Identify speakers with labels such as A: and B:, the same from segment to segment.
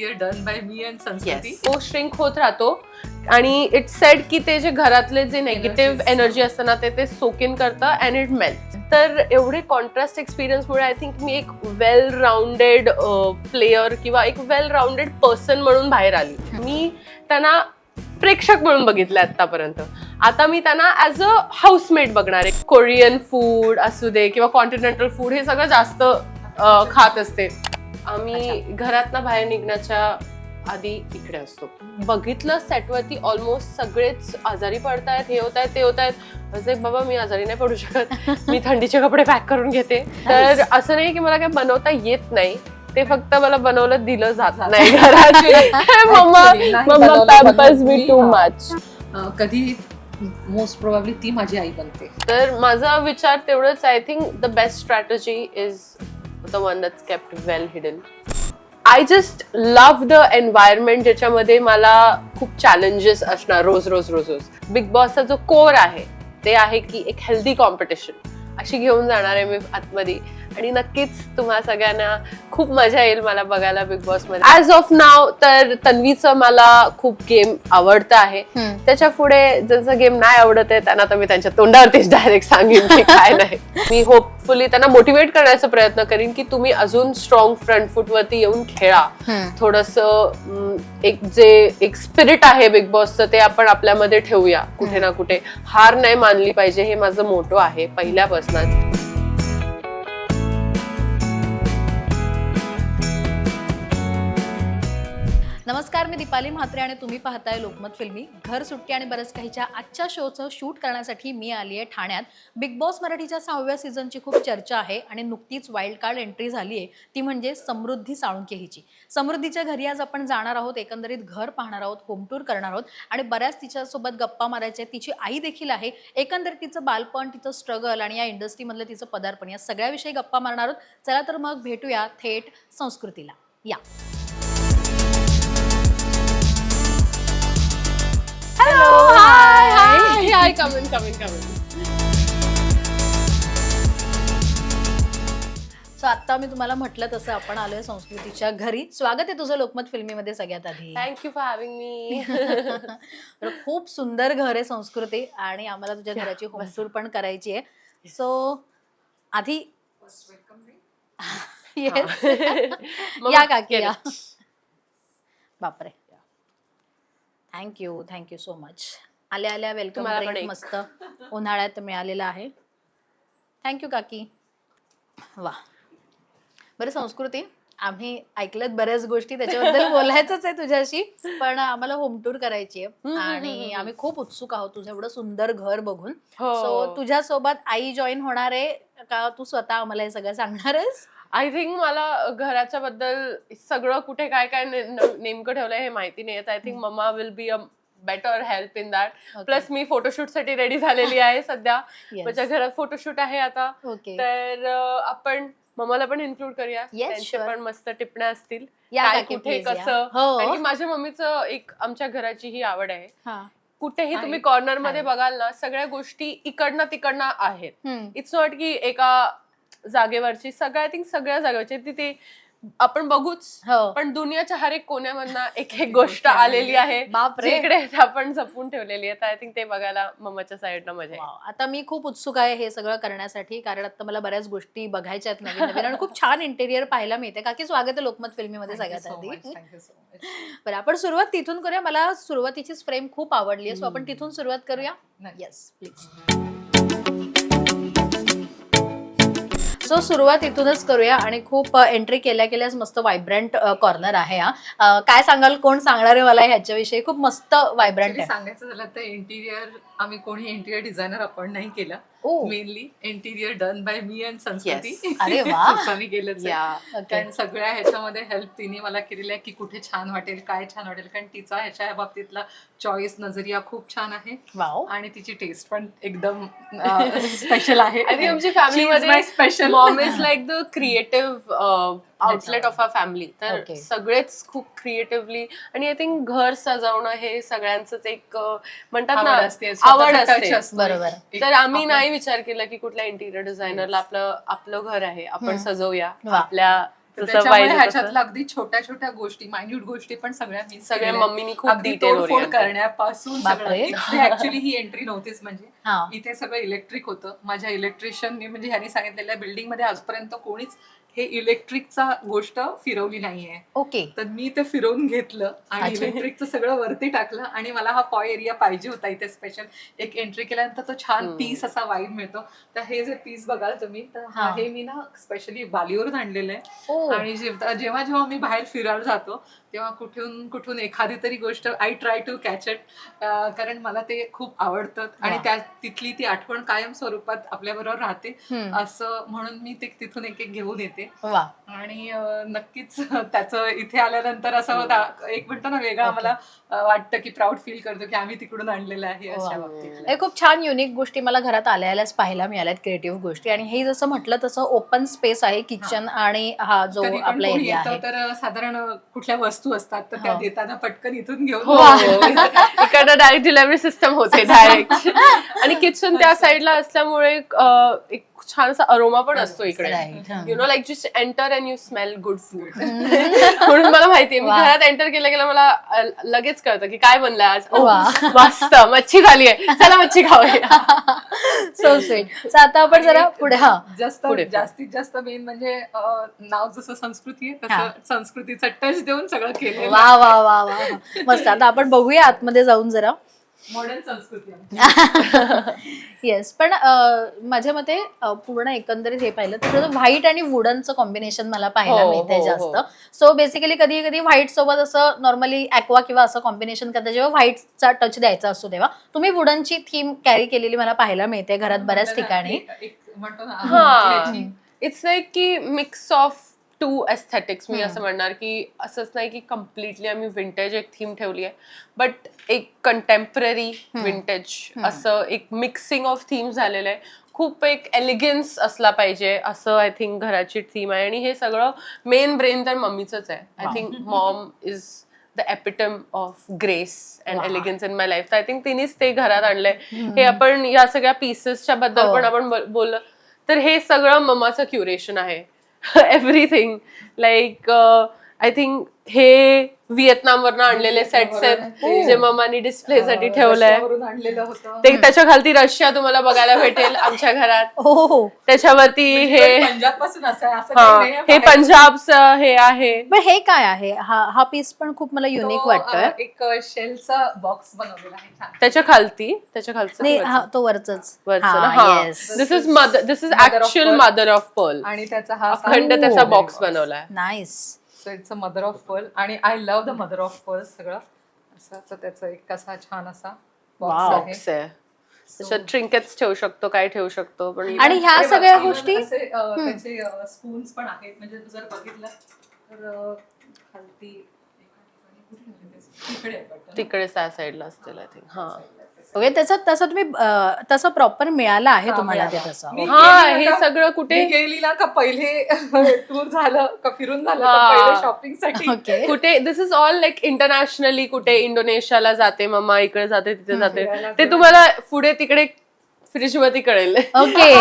A: Interior done by me and संस्कृती.
B: तो shrink होत राहतो आणि इट्स सेड की ते जे घरातले जे नेगेटिव्ह एनर्जी असतं ना ते सोक इन करतं अँड इट मेल्ट. तर एवढे कॉन्ट्रास्ट एक्सपिरियन्समुळे आय थिंक मी एक वेल राऊंडेड प्लेयर किंवा एक वेल राऊंडेड पर्सन म्हणून बाहेर आली. मी त्यांना प्रेक्षक म्हणून बघितलं आतापर्यंत. आता मी त्यांना ऍज अ हाऊसमेट बघणार आहे. कोरियन फूड असू दे किंवा कॉन्टिनेंटल फूड हे सगळं जास्त खात असते. आम्ही घरातनं बाहेर निघण्याच्या आधी इकडे असतो. बघितलं सेटवरती ऑलमोस्ट सगळेच आजारी पडतायत, हे होत आहेत ते होत आहेत. असं बाबा मी आजारी नाही पडू शकत, मी थंडीचे कपडे पॅक करून घेते. तर असं नाही की मला काय बनवता येत नाही, ते फक्त मला बनवलं दिलं जात नाही घरात. Mamma pampers me too much.
A: कधी मोस्ट प्रोबॅबली ती माझी आई बनते.
B: तर माझा विचार तेवढंच. I think the best strategy is the one that's kept well hidden. I just love the environment ज्याच्यामध्ये मला खूप चॅलेंजेस असणार रोज रोज रोज रोज. बिग बॉसचा जो कोर आहे ते आहे की एक हेल्दी कॉम्पिटिशन अशी घेऊन जाणार आहे मी आतमध्ये. आणि नक्कीच तुम्हा सगळ्यांना खूप मजा येईल मला बघायला बिग बॉस मध्ये. ऍज ऑफ नाव तर तन्वीचं मला खूप गेम आवडतं आहे. त्याच्या पुढे ज्यांचा गेम नाही आवडत आहे त्यांना तर मी त्यांच्या तोंडावरतीच डायरेक्ट सांगेन की काय नाही. मी होपफुली त्यांना मोटिवेट करण्याचा प्रयत्न करीन की तुम्ही अजून स्ट्रॉंग फ्रंट फूट वरती येऊन खेळा. थोडंसं एक स्पिरिट आहे बिग बॉसचं ते आपण आपल्यामध्ये ठेवूया कुठे ना कुठे. हार नाही मानली पाहिजे हे माझं मोटो आहे पहिल्यापासूनच.
C: नमस्कार, मी दीपाली म्हात्रे आणि तुम्ही पाहताय लोकमत फिल्मी. घर सुट्टी आणि बरंच काहीच्या आजच्या शोचं शूट करण्यासाठी मी आली आहे ठाण्यात. बिग बॉस मराठीच्या 6व्या सीझनची खूप चर्चा आहे आणि नुकतीच वाईल्ड कार्ड एंट्री झाली आहे, ती म्हणजे समृद्धी साळुंखे हिची. समृद्धीच्या घरी आज आपण जाणार आहोत, एकंदरीत घर पाहणार आहोत, होम टूर करणार आहोत आणि बऱ्याच तिच्यासोबत गप्पा मारायच्या. तिची आई देखील आहे. एकंदरीत तिचं बालपण, तिचं स्ट्रगल आणि या इंडस्ट्रीमधलं तिचं पदार्पण या सगळ्याविषयी गप्पा मारणार आहोत. चला तर मग भेटूया थेट संस्कृतीला. या.
B: Hello, hi, come in.
C: So आता मी तुम्हाला म्हटलं तसं आपण आलोय संस्कृतीच्या घरी. स्वागत आहे तुझं लोकमत फिल्मीमध्ये सगळ्यात आधी.
B: Thank you for having me.
C: खूप सुंदर घर आहे संस्कृती आणि आम्हाला तुझ्या घराची होम टूर पण करायची आहे. सो आधी या काकी या. बापरे, थँक्यू सो मच. आल्या वेलकम ड्रिंक मस्त उन्हाळ्यात मिळालेला आहे. थँक्यू काकी. वा. बरं संस्कृती, आम्ही ऐकलत बऱ्याच गोष्टी, त्याच्याबद्दल बोलायचंच आहे तुझ्याशी, पण आम्हाला होम टूर करायची आहे आणि आम्ही खूप उत्सुक आहोत तुझं एवढं सुंदर घर बघून. सो तुझ्यासोबत आई जॉईन होणार आहे का तू स्वतः आम्हाला हे सगळं सांगणार आहेस?
B: आय थिंक मला घराच्या बद्दल सगळं कुठे काय काय नेमकं ठेवलंय हे माहिती नाही. I think mumma will be a better help in that. Plus मी फोटोशूट साठी रेडी झालेली आहे सध्या. माझ्या घरात फोटोशूट आहे आता. तर आपण मम्माला पण इन्क्लूड करूया. त्यांच्या पण मस्त टिप्पण्या असतील काय कुठे कसं. आणि माझ्या मम्मीचं एक आमच्या घराची ही आवड आहे. कुठेही तुम्ही कॉर्नर मध्ये बघाल ना सगळ्या गोष्टी इकडनं तिकडनं आहेत. इट्स नॉट की एका जागेवरची. आय थिंक सगळ्या जागेवरची तिथे आपण बघूच, पण दुनियाच्या हर एक कोण्यामधनं एक गोष्ट आलेली आहे जिकडे आपण जपून ठेवलेली आहे. आय थिंक ते बघायला मम्माच्या साईडनं मजा आहे.
C: आता मी खूप उत्सुक आहे हे सगळं करण्यासाठी, कारण आता मला बऱ्याच गोष्टी बघायच्या आहेत नवीन आणि खूप छान इंटेरियर पाहायला मिळते. काकी स्वागत आहे लोकमत फिल्मीमध्ये सगळ्यात आधी. बरं, आपण सुरुवात तिथून करूया. मला सुरुवातीचीच फ्रेम खूप आवडली आहे, सो आपण तिथून सुरुवात करूया. Yes please. सो सुरुवात इथूनच करूया आणि खूप एंट्री केल्याच मस्त व्हायब्रंट कॉर्नर आहे. हा काय सांगाल, कोण सांगणार आहे मला ह्याच्याविषयी? खूप मस्त व्हायब्रंट आहे.
A: सांगायचं झालं तर इंटिरियर आम्ही कोणी इंटिरियर डिझायनर आपण नाही केलं. Mainly interior done by me and संस्कृती.
C: अरे वा.
A: केलं. कारण सगळ्या ह्याच्यामध्ये हेल्प तिने मला केलेली आहे की कुठे छान वाटेल, काय छान वाटेल. कारण तिचा ह्याच्या बाबतीतला चॉईस नजरिया खूप छान आहे आणि तिची टेस्ट पण एकदम स्पेशल आहे.
B: आणि आमची फॅमिलीमध्ये special Maugham is like the creative outlet of a family. तर सगळेच खूप क्रिएटिव्हली. आणि आय थिंक घर सजवणं हे सगळ्यांचंच एक म्हणतात ना आवड असते.
C: बरोबर.
B: तर आम्ही नाही विचार केला की कुठल्या इंटिरियर डिझायनरला आपलं घर आहे आपण सजवूया आपल्या
A: तर
B: जसं
A: त्याच्यामुळे
B: पाहिजे
A: ह्याच्यातल्या
B: तसं.
A: अगदी छोट्या छोट्या गोष्टी, मायन्यूट गोष्टी पण सगळ्या मिस
B: सगळ्या मम्मीनी खूप
A: अगदी
B: डिटेल
A: तोडफोड करण्यापासून सगळं.
C: बापरे.
A: इथे ऍक्च्युली ही एंट्री नव्हतीच, म्हणजे
C: हा.
A: इथे सगळं इलेक्ट्रिक होतं. माझ्या इलेक्ट्रिशियनने, म्हणजे ह्यांनी सांगितलेल्या बिल्डिंग मध्ये आजपर्यंत कोणीच हे इलेक्ट्रिकचा गोष्ट फिरवली नाहीये.
C: ओके.
A: तर मी ते फिरवून घेतलं आणि
C: अच्छा.
A: इलेक्ट्रिकचं सगळं वरती टाकलं. आणि मला हा पॉय एरिया पाहिजे होता इथे स्पेशल. एक एंट्री केल्यानंतर तो छान पीस असा वाईड मिळतो. तर हे जे पीस बघाल तुम्ही, तर
C: हा.
A: हे मी ना स्पेशली बालीवरून आणलेलं आहे.
C: ओ.
A: आणि जेव्हा जेव्हा मी बाहेर फिरायला जातो तेव्हा कुठून एखादी तरी गोष्ट I try to catch it, कारण मला ते खूप आवडतं आणि
C: वा.
A: तिथली ती आठवण कायम स्वरूपात आपल्या बरोबर राहते.
C: हम्म.
A: असं म्हणून मी ते तिथून एक घेऊन येते.
C: वा.
A: आणि नक्कीच त्याचं इथे आल्यानंतर असं एक म्हणतो ना वेगळा आम्हाला वाटतं की प्राऊड फील करतो की आम्ही तिकडून आणलेलं आहे अशा बाबतीत.
C: हे खूप छान युनिक गोष्टी मला घरात आल्याच पाहायला मिळाल्यात, क्रिएटिव्ह गोष्टी. आणि हे जसं म्हटलं तसं ओपन स्पेस आहे किचन आणि हा जो
A: कधी पण
C: आपला
A: कोणी
C: एरिया
A: येतं
C: आहे.
A: तर साधारण कुठल्या वस्तू असतात तर त्या
C: हो.
A: देताना पटकन इथून घेऊन
B: हो इकडं डायरेक्ट डिलिव्हरी सिस्टम होते डायरेक्ट. आणि किचन त्या साईडला असल्यामुळे एक छानसा अरोमा पण असतो इकडे.
C: Right.
B: You know like just enter and you smell good food. म्हणून मला माहितीये, मी
C: वा.
B: घरात एंटर केल्या मला लगेच कळतं की काय बनलंय आज.
C: वा.
B: मस्त मच्छी झाली आहे, चला मच्छी खाऊया.
C: So sweet. आता आपण जरा पुढे
A: जास्तीत जास्त मेन म्हणजे नाव जसं संस्कृती आहे
C: हा.
A: तसं संस्कृतीचा टच देऊन सगळं केलेलं
C: वा वा वा वा. मस्त. आता आपण बघूया आतमध्ये जाऊन जरा.
A: मॉडर्न संस्कृती आमची.
C: येस. पण माझ्या मते पूर्ण एकंदरीत हे पाहिलं तर व्हाईट आणि वुडनचं कॉम्बिनेशन मला पाहायला
B: हो,
C: मिळतंय
B: हो,
C: जास्त. सो बेसिकली कधी कधी व्हाईट सोबत असं नॉर्मली ऍक्वा किंवा असं कॉम्बिनेशन करता जेव्हा व्हाईटचा टच द्यायचा असतो तेव्हा तुम्ही वुडनची थीम कॅरी केलेली मला पाहायला मिळते घरात बऱ्याच ठिकाणी.
A: एक म्हणतो
B: हा.
A: ना
B: इट्स लाईक की मिक्स ऑफ टू एस्थेटिक्स. मी असं म्हणणार की असंच नाही की कम्प्लिटली आम्ही विंटेज एक थीम ठेवली आहे, बट एक कंटेम्पररी विंटेज असं एक मिक्सिंग ऑफ थीम्स झालेलं आहे. खूप एक एलिगन्स असला पाहिजे असं आय थिंक घराची थीम आहे. आणि हे सगळं मेन ब्रेन तर मम्मीचंच आहे. I think Maugham is the epitome of grace and elegance in my life. तर आय थिंक तिनेच ते घरात आणलंय. हे आपण या सगळ्या पीसेसच्या बद्दल पण आपण बोललं तर हे सगळं मम्माचं क्युरेशन आहे. एव्हरीथिंग लाईक आय थिंक हे व्हिएतनामवरनं आणलेले सेट्स आहेत जे मम्मानी डिस्प्लेसाठी ठेवलंय.
A: आणलेलं होतं
B: ते त्याच्या खालती रशिया तुम्हाला बघायला भेटेल आमच्या घरात.
C: हो.
B: त्याच्यावरती हे
A: पंजाब पासून असं आहे, असं काही नाहीये.
B: हे पंजाबचं हे आहे.
C: पण हे काय आहे? हा पीस पण खूप मला युनिक
A: तो,
C: वाटतोय.
A: एक शेलचा बॉक्स बनवलेला आहे छान.
B: त्याच्या खालचं
C: नाही तो वरचंच.
B: Yes. This is actual mother of pearl.
A: आणि त्याचा हा
B: अखंड त्याचा बॉक्स बनवलाय.
C: Nice.
A: So it's a mother of pearl. आणि I love the mother of pearl सगळं असं त्याचं एक कसा छान असा
B: बॉक्स आहे. त्याच्यात ट्रिंकेट्स ठेवू शकतो, काय ठेवू शकतो. पण
C: आणि ह्या सगळ्या गोष्टी
A: त्याचे स्पून्स पण आहेत. म्हणजे जर बघितलं तर खालती
B: तिकडे त्या साईडला असतील आय थिंक. हा
C: ओके. तसं तुम्ही तसं प्रॉपर मिळालं आहे तुम्हाला ते तसं.
B: हे सगळं कुठे
A: गेली ना का पहिले टूर झालं का फिरून झालं का पहिले शॉपिंग साठी.
C: ओके.
B: कुठे दिस इज ऑल लाईक इंटरनॅशनली. कुठे इंडोनेशियाला जाते मम्मा, इकडे जाते तिथे जाते. ते तुम्हाला पुढे तिकडे फ्रीज मध्ये कळेल.
C: ओके.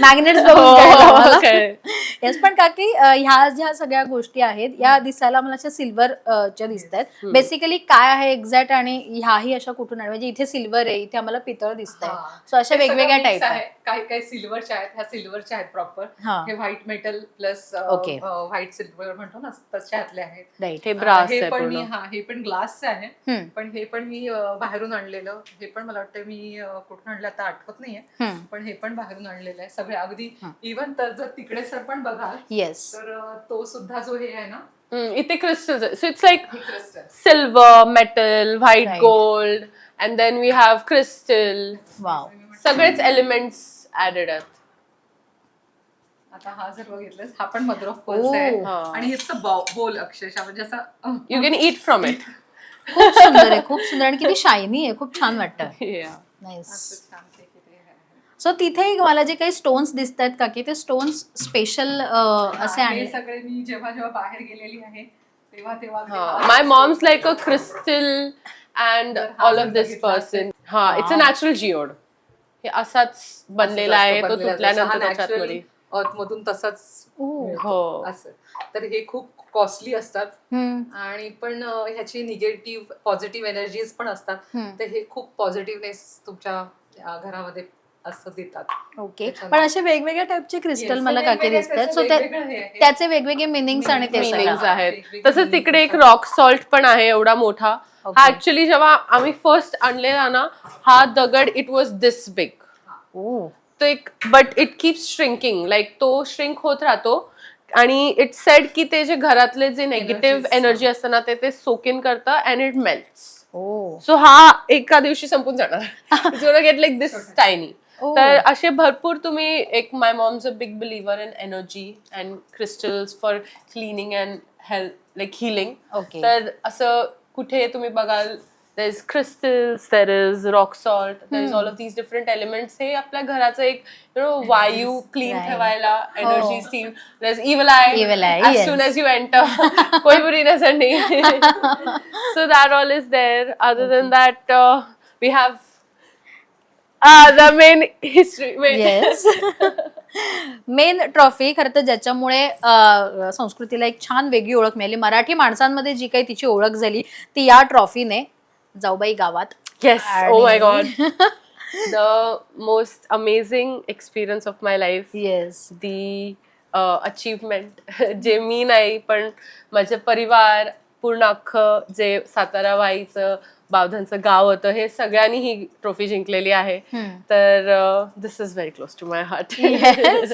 C: मॅग्नेट्स बघून. येस. पण काकी ह्या ज्या सगळ्या गोष्टी आहेत या दिसायला मला अशा सिल्वरच्या दिसत आहेत. बेसिकली काय आहे एक्झॅक्ट आणि ह्याही अशा कुठून आहे? म्हणजे इथे सिल्वर आहे, इथे आम्हाला पितळ दिसत आहे. सो अशा वेगवेगळ्या टाईप
A: आहे. काही सिल्वरच्या आहेत. ह्या सिल्वरच्या आहेत प्रॉपर. हे white metal plus white silver म्हणतो ना तशातले आहेत.
C: राईट.
B: हे ब्रास
A: हे
B: आहे
A: पण
B: पूर्ण.
A: हे पण ग्लासचं आहे. पण हे पण मी बाहेरून आणलेलं. हे पण मला वाटतं मी कुठून आणलं आता आठवत नाहीये. पण हे पण बाहेरून आणलेलं आहे सगळे. अगदी इव्हन तर जर तिकडे सर पण बघाल
C: येस
A: तर तो सुद्धा जो हे आहे ना
B: इथे crystals. So it's like silver, metal, white gold and then we have crystal.
C: Wow.
B: सगळेच एलिमेंट्स ऍडेड आहेत.
A: आता हा जर बघितलंस हा पण मदर ऑफ पर्ल्स आहे. आणि इट्स अ बोल अक्षरशः म्हणजे असं
B: you can eat from it.
C: खूप सुंदर आहे, खूप सुंदर. आणि किती शायनी आहे, खूप छान वाटतं. नाईस. सो तिथे मला जे काही स्टोन्स दिसत आहेत का की ते स्टोन्स स्पेशल असे
A: हे सगळे मी जेव्हा बाहेर गेलेली आहे तेव्हा
B: my mom's like a crystal and all of this person. It's a natural geode. हे असाच बनलेला आहे. तो तुटल्यानंतर त्याच्यात
A: मधून तसंच मिळतो.
B: हो.
A: असं. तर हे खूप कॉस्टली असतात
C: हम्म.
A: आणि पण ह्याची निगेटिव्ह पॉझिटिव्ह एनर्जीज पण असतात. तर हे खूप पॉझिटिव्हनेस तुमच्या घरामध्ये असं देतात.
C: ओके. पण असे वेगवेगळ्या टाईपचे क्रिस्टल
A: Yes,
C: मला
A: ते
C: काकी
A: वेगवेगळे
C: दिसतात.
A: त्याचं
C: सो
A: वेगवेगळं हे आहे.
C: त्याचे वेगवेगळे मिनिंग्स आणि ते
A: Meanings
C: सगळं.
B: मिनिंग्स आहेत.
A: वेगवेगळे
B: तसंच
A: meanings
B: तिकडे एक
A: असतात.
B: रॉक सॉल्ट पण आहे एवढा मोठा.
C: Okay.
B: हा ऍक्च्युली जेव्हा आम्ही फर्स्ट आणलेला ना, हा दगड इट वॉज दिस बिग.
C: ओ.
B: तो एक but it keeps shrinking, like तो श्रिंक होत राहतो आणि इट सेड की ते जे घरातले जे नेगेटिव्ह
A: Energies.
B: एनर्जी असतं ना ते सोक इन करतं and it melts.
C: Oh.
B: So हा एका दिवशी संपून जाणार. It's gonna get like this tiny.
C: Oh.
B: तर असे भरपूर तुम्ही एक my mom's a big believer in energy and crystals for cleaning and health like healing.
C: Okay.
B: तर असं कुठे तुम्ही बघाल there is crystals, there is rock salt, there is all of these different elements. हे आपल्या घराचं एक वायू क्लीन
C: Right.
B: ठेवायला,
C: हो.
B: Energy steam. There is evil eye.
C: Evil eye,
B: As
C: yes.
B: soon as you enter, कोई बुरी नजर नहीं. So that all is there. Other than that, we have the main history.
C: Yes. Main trophy खरं तर ज्याच्यामुळे संस्कृतीला एक छान वेगळी ओळख मिळाली. मराठी माणसांमध्ये जी काही तिची ओळख झाली ती या ट्रॉफीने जाऊबाई गावात.
B: Yes. Oh my
C: आणि-
B: God. The most amazing experience of my life.
C: Yes.
B: The achievement जे मी नाही पण माझे परिवार पूर्ण अख्खं जे सातारा वाईचं बावधनचं गाव होतं हे सगळ्यांनी ही ट्रॉफी जिंकलेली आहे. तर this is very close to my heart.
C: Yes.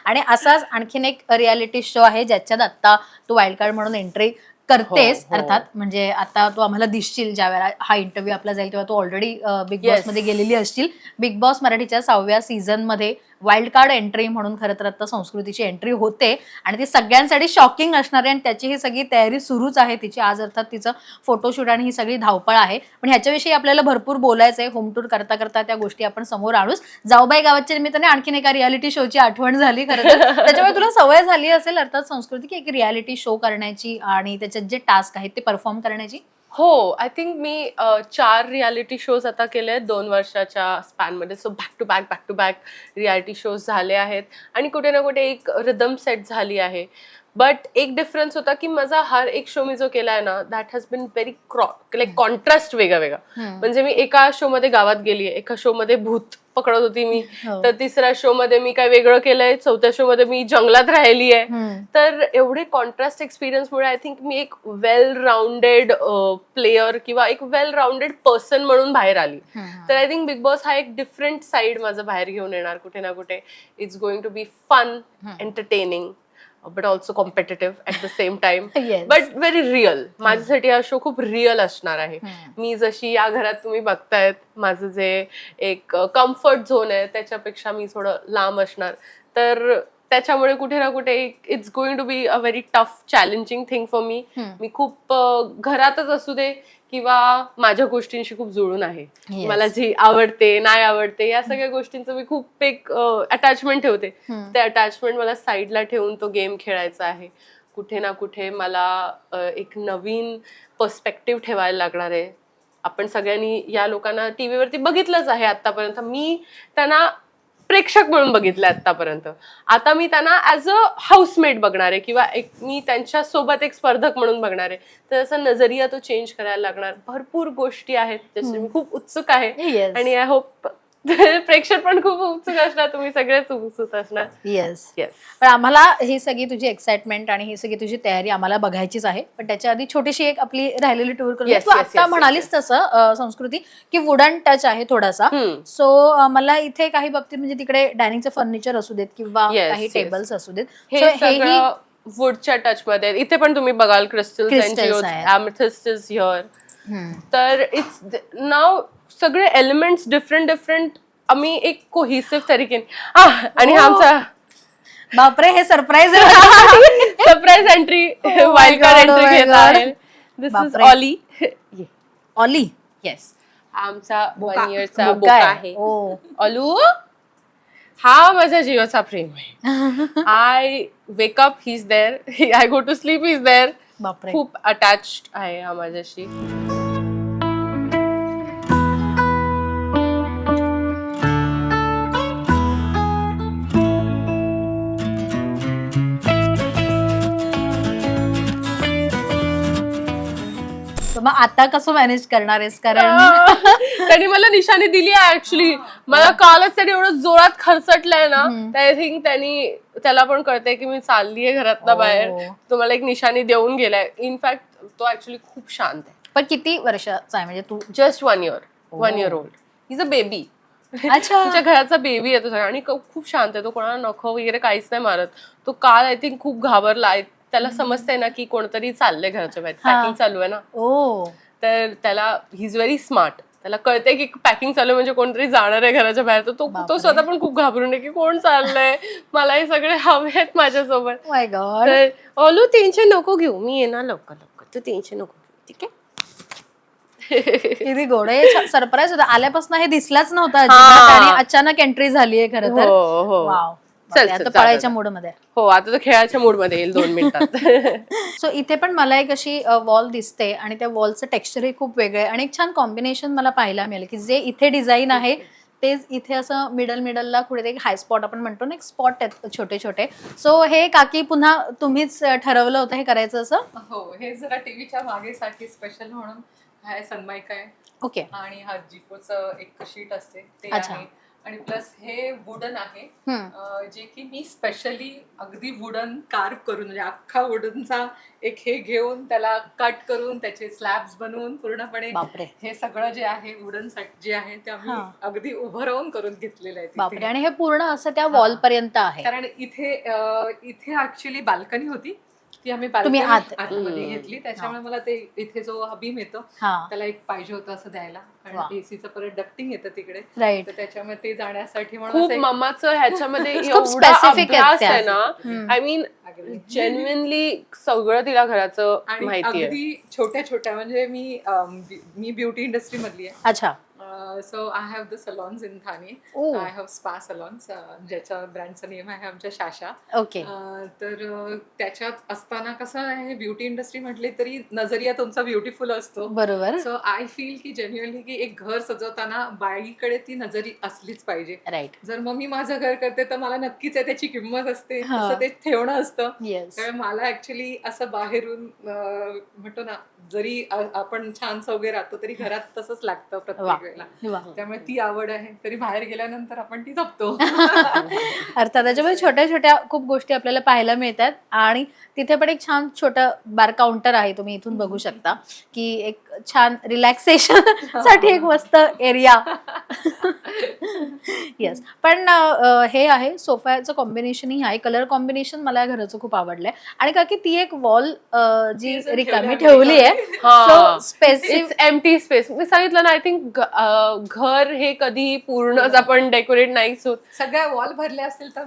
C: आणि असाच आणखीन एक रियालिटी शो आहे ज्याच्यात आता तू वाईल्ड कार्ड म्हणून एंट्री करतेस.
B: हो, हो.
C: अर्थात म्हणजे आता तू आम्हाला दिसशील ज्या वेळेला हा इंटरव्ह्यू आपला जाईल तेव्हा तू ऑलरेडी बिग बॉस
B: Yes.
C: मध्ये गेलेली असशील. बिग बॉस मराठीच्या 6व्या सीझन मध्ये वाईल्ड कार्ड एंट्री म्हणून खरं तर आता संस्कृतीची एंट्री होते आणि ती सगळ्यांसाठी शॉकिंग असणार आहे आणि त्याची ही सगळी तयारी सुरूच आहे तिची. आज अर्थात तिचं फोटोशूट आणि ही सगळी धावपळ आहे. पण ह्याच्याविषयी आपल्याला भरपूर बोलायचं आहे. होम टूर करता करता त्या गोष्टी आपण समोर आणूच. जाऊबाई गावाच्या निमित्ताने आणखीन एका रियालिटी शोची आठवण झाली खरं तर. त्याच्यामुळे तुला सवय झाली असेल अर्थात संस्कृती की एक रियालिटी शो करण्याची आणि त्याच्यात जे टास्क आहेत ते परफॉर्म करण्याची.
B: हो, आय थिंक मी 4 रियालिटी शोज आता केले 2 वर्षाच्या स्पॅनमध्ये. So back to back reality shows झाले आहेत आणि कुठे ना कुठे एक रिदम सेट झाली आहे. बट एक डिफरन्स होता की माझा हर एक शो मी जो केलाय ना that has been very like contrast वेगळा. म्हणजे मी एका शो मध्ये गावात गेलीये, एका शो मध्ये भूत पकडत होती मी, तर तिसऱ्या शो मध्ये मी काय वेगळं केलंय, चौथ्या शो मध्ये मी जंगलात राहिली आहे. तर एवढे कॉन्ट्रास्ट एक्सपिरियन्समुळे आय थिंक मी एक वेल राऊंडेड प्लेयर किंवा एक वेल राऊंडेड पर्सन म्हणून बाहेर आली. तर आय थिंक बिग बॉस हा एक डिफरंट साइड माझं बाहेर घेऊन येणार कुठे ना कुठे. It's going to be fun, entertaining, but also competitive at the same time, but very real. माझ्यासाठी हा शो खूप रिअल असणार आहे. मी जशी या घरात तुम्ही बघतायत माझं जे एक कम्फर्ट झोन आहे त्याच्यापेक्षा मी थोडं लांब असणार. तर त्याच्यामुळे कुठे ना कुठे it's going to be a very tough challenging thing for me. मी खूप घरातच असू दे किंवा माझ्या गोष्टींशी खूप जुळून आहे. मला जी आवडते नाही आवडते या सगळ्या गोष्टींचं मी खूप एक अटॅचमेंट ठेवते. ते अटॅचमेंट मला साईडला ठेवून तो गेम खेळायचा आहे. कुठे ना कुठे मला एक नवीन पर्स्पेक्टिव्ह ठेवायला लागणार आहे. आपण सगळ्यांनी या लोकांना टीव्हीवरती बघितलंच आहे आतापर्यंत. मी त्यांना प्रेक्षक म्हणून बघितलं आतापर्यंत. आता मी त्यांना ऍज अ हाऊसमेट बघणार आहे किंवा एक मी त्यांच्या सोबत एक स्पर्धक म्हणून बघणार आहे. तर असा नजरिया तो चेंज करायला लागणार. भरपूर गोष्टी आहेत ज्याची मी खूप उत्सुक आहे आणि आय होप प्रेक्षक पण खूप उत्सुक असणार, तुम्ही सगळेच उत्सुक असणार.
C: येस.
B: येस.
C: पण आम्हाला ही सगळी तुझी एक्साइटमेंट आणि ही सगळी तुझी तयारी आम्हाला बघायचीच आहे. पण त्याच्या आधी छोटीशी एक आपली राहिलेली टूर करूया.
B: Yes,
C: तू
B: yes,
C: आता
B: yes,
C: म्हणालीस तसं संस्कृती की वुडन टच आहे थोडासा. सो मला इथे काही बाबतीत म्हणजे तिकडे डायनिंगचं फर्निचर असू देत किंवा
B: Yes,
C: काही
B: yes.
C: टेबल्स असू देत.
B: हे
C: So हेही
B: सगळं वुडच्या टच मध्ये. इथे पण तुम्ही बघाल क्रिस्टल्स
C: आहेत.
B: अॅमेथिस्ट इज हिअर. तर इट्स नाव सगळे एलिमेंट्स डिफरंट आम्ही एक कोहिसिव्ह तरीकेने. आणि हा आमचा
C: बापरे, हे surprise
B: surprise entry wild card entry घेत आहे. दिस इज
C: बापरे.
B: ऑली.
C: ऑली.
B: येस, हा आमचा
C: बोका.
B: 1 इयरचा
C: बोका
B: बोका
C: आहे.
B: आहे.
C: ओ.
B: ऑलू हा माझ्या जीवाचा प्रेम आहे. I wake up he is there, I go to sleep he is there.
C: बापरे.
B: खूप अटॅच्ड आहे हा माझ्याशी.
C: मग आता कसं मॅनेज करणार आहेस, कारण
B: त्यांनी मला निशाणी दिली आहे ऍक्च्युली. मला कालच त्यांनी एवढं जोरात खरचटलंय ना, आय थिंक त्याला पण कळतंय की मी चाललीये घरातनं बाहेर, तो मला एक निशाणी देऊन गेलाय. इनफॅक्ट तो ऍक्च्युली खूप शांत आहे.
C: पण किती वर्षाचा आहे म्हणजे तू?
B: Just 1 year, 1 year old. Is a baby.
C: अच्छा.
B: तुमच्या घराचा बेबी आहे तो सगळा, आणि खूप शांत आहे तो, कोणाला नख वगैरे काहीच नाही मारत. तो काल आय थिंक खूप घाबरला. त्याला समजतंय ना की कोणतरी चाललंय घराच्या बाहेर, पॅकिंग चालू आहे ना. तर त्याला ही इज व्हेरी स्मार्ट. त्याला कळतंय की पॅकिंग चालू आहे म्हणजे कोणतरी जाणार आहे घराच्या बाहेर. तर तो स्वतः पण खूप घाबरून आहे की कोण चाललंय, मला हे सगळे हवे आहेत माझ्यासोबत.
C: माय गॉड.
B: तर ओलू टेन्शन नको घेऊ, मी येणार लवकर लवकर, तू टेन्शन नको घेऊ, ठीक आहे.
C: किती गोड आहे. सरप्राईज होता, आल्यापासून हे दिसलाच नव्हता अजिबात आणि अचानक एंट्री झालीये खरं तर. वाव. आता पळायच्या मूड मध्ये.
B: हो, आता तो खेळाच्या मूड मध्ये येईल 2 मिनिटात.
C: सो इथे पण मला एक अशी वॉल दिसते आणि त्या वॉलचं टेक्स्चरही खूप वेगळं आहे आणि एक छान कॉम्बिनेशन मला पाहायला मिळेल की जे इथे डिझाईन आहे तेच इथे असं मिडलला कुठे हाय स्पॉट आपण म्हणतो ना, एक स्पॉट आहेत छोटे छोटे. सो हे काकी पुन्हा तुम्हीच ठरवलं होतं हे करायचं असं?
A: हो, हे जरा टीव्हीच्या मागेसाठी स्पेशल म्हणून हाय सनमाइक आहे.
C: ओके.
A: आणि हा जिपोचं एक शीट असते ते आहे. आणि प्लस हे वुडन आहे, जे की मी स्पेशली अगदी वुडन कार्व करून, म्हणजे अख्खा वुडनचा एक हे घेऊन त्याला कट करून त्याचे स्लॅब्स बनवून पूर्णपणे हे सगळं जे आहे वुडन जे आहे ते आम्ही अगदी उभं राहून करून घेतलेलं आहे.
C: बापरे. आणि हे पूर्ण असं त्या वॉल पर्यंत आहे? कारण
A: इथे ऍक्च्युअली बाल्कनी होती, ती आम्ही आतमध्ये घेतली. त्याच्यामुळे मला ते इथे जो बीम येतो त्याला एक पाहिजे होतं असं द्यायला, कारण एसीचं परत डक्टिंग येतं तिकडे, तर त्याच्यामुळे ते जाण्यासाठी
B: खूप मम्माचं ह्याच्यामध्ये एवढा अभ्यास आहे ना. आय मीन जेन्युइनली सगळं तिला घराचं माहिती आहे.
A: अगदी छोट्या छोट्या, म्हणजे मी ब्युटी इंडस्ट्री मधली आहे.
C: अच्छा.
A: So I have the salons in Thane. I have spa salons, ज्याच्या ब्रँडचं नेम आहे आमच्या शाशा.
C: ओके.
A: तर त्याच्यात असताना कसं आहे, ब्युटी इंडस्ट्री म्हटली तरी नजरिया तुमचा ब्युटिफुल असतो.
C: बरोबर.
A: सो आय फील की जेन्युअनली की एक घर सजवताना बाईकडे ती नजरी असलीच पाहिजे.
C: राईट.
A: जर मग मी माझं घर करते तर मला नक्कीच आहे त्याची किंमत असते, तसं ते ठेवणं असतं. कारण मला ऍक्च्युली असं बाहेरून म्हणतो ना, जरी आपण छान वगैरे राहतो तरी घरात तसंच लागतं प्रत्येक वेळेला. त्यामुळे ती आवड आहे, तरी बाहेर गेल्यानंतर आपण ती जपतो.
C: अर्थात त्याच्यामुळे छोट्या छोट्या खूप गोष्टी आपल्याला पाहायला मिळतात. आणि तिथे पण एक छान छोटं बार काउंटर आहे, तुम्ही इथून बघू शकता की एक छान रिलॅक्सेशन साठी एक मस्त एरिया. येस. पण हे आहे सोफाचं कॉम्बिनेशन ही आहे, कलर कॉम्बिनेशन मला या घराचं खूप आवडलंय. आणि का की ती एक वॉल जी रिकामी ठेवली आहे, स्पेसिफिक
B: एम्प्टी स्पेस. मी सांगितलं ना, आय थिंक घर हे कधी पूर्णच आपण डेकोरेट नाहीच होत.
A: सगळ्या वॉल भरल्या असतील तर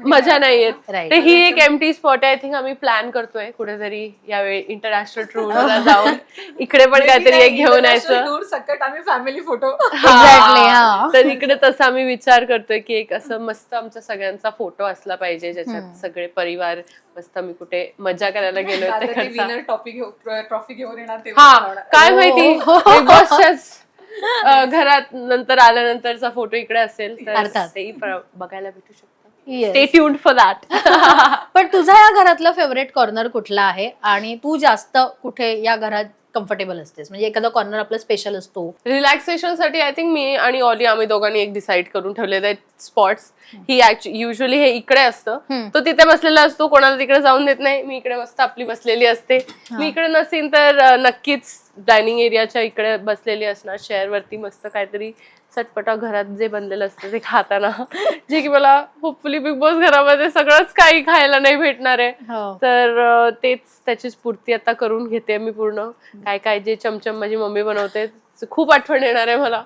B: मजा नाही येत. तर ही एक एम्प्टी स्पॉट आहे. आय थिंक आम्ही प्लॅन करतोय कुठेतरी यावेळी इंटरनॅशनल टूरला जाऊन इकडे पण काहीतरी एक घेऊन यायचं.
A: टूर सकट आम्ही फॅमिली फोटो.
B: तर इकडे तसं आम्ही विचार करतोय की एक असं मस्त आमचा सगळ्यांचा फोटो असला पाहिजे, ज्याच्यात सगळे परिवार मस्त आम्ही कुठे मजा करायला गेलोय.
A: ट्रॉफी घेऊन येणार.
B: काय माहिती घरात नंतर आल्यानंतरचा फोटो इकडे असेल तर तेही बघायला भेटू शकतो. Stay tuned for that.
C: पण तुझा या घरातला फेवरेट कॉर्नर कुठला आहे आणि तू जास्त कुठे या घरात कम्फर्टेबल असतेस, म्हणजे एखादा कॉर्नर आपला स्पेशल असतो?
B: रिलॅक्सेशन साठी आय थिंक मी आणि ऑली आम्ही दोघांनी एक डिसाईड करून ठेवलेले आहेत स्पॉट्स. ही युजली हे इकडे असतं, तो तिथे बसलेला असतो, कोणाला तिकडे जाऊन देत नाही. मी इकडे मस्त आपली बसलेली असते. मी इकडे नसेल तर नक्कीच डायनिंग एरियाच्या इकडे बसलेली असणार, चेअर वरती मस्त काहीतरी चटपटा घरात जे बनलेलं असतं ते खाताना, जे की मला होपफुली बिग बॉस घरामध्ये सगळंच काही खायला नाही भेटणार आहे. तर तेच त्याची स्फूर्ती आता करून घेते मी पूर्ण. काय काय जे चमचम माझी मम्मी बनवते खूप आठवण येणार आहे मला.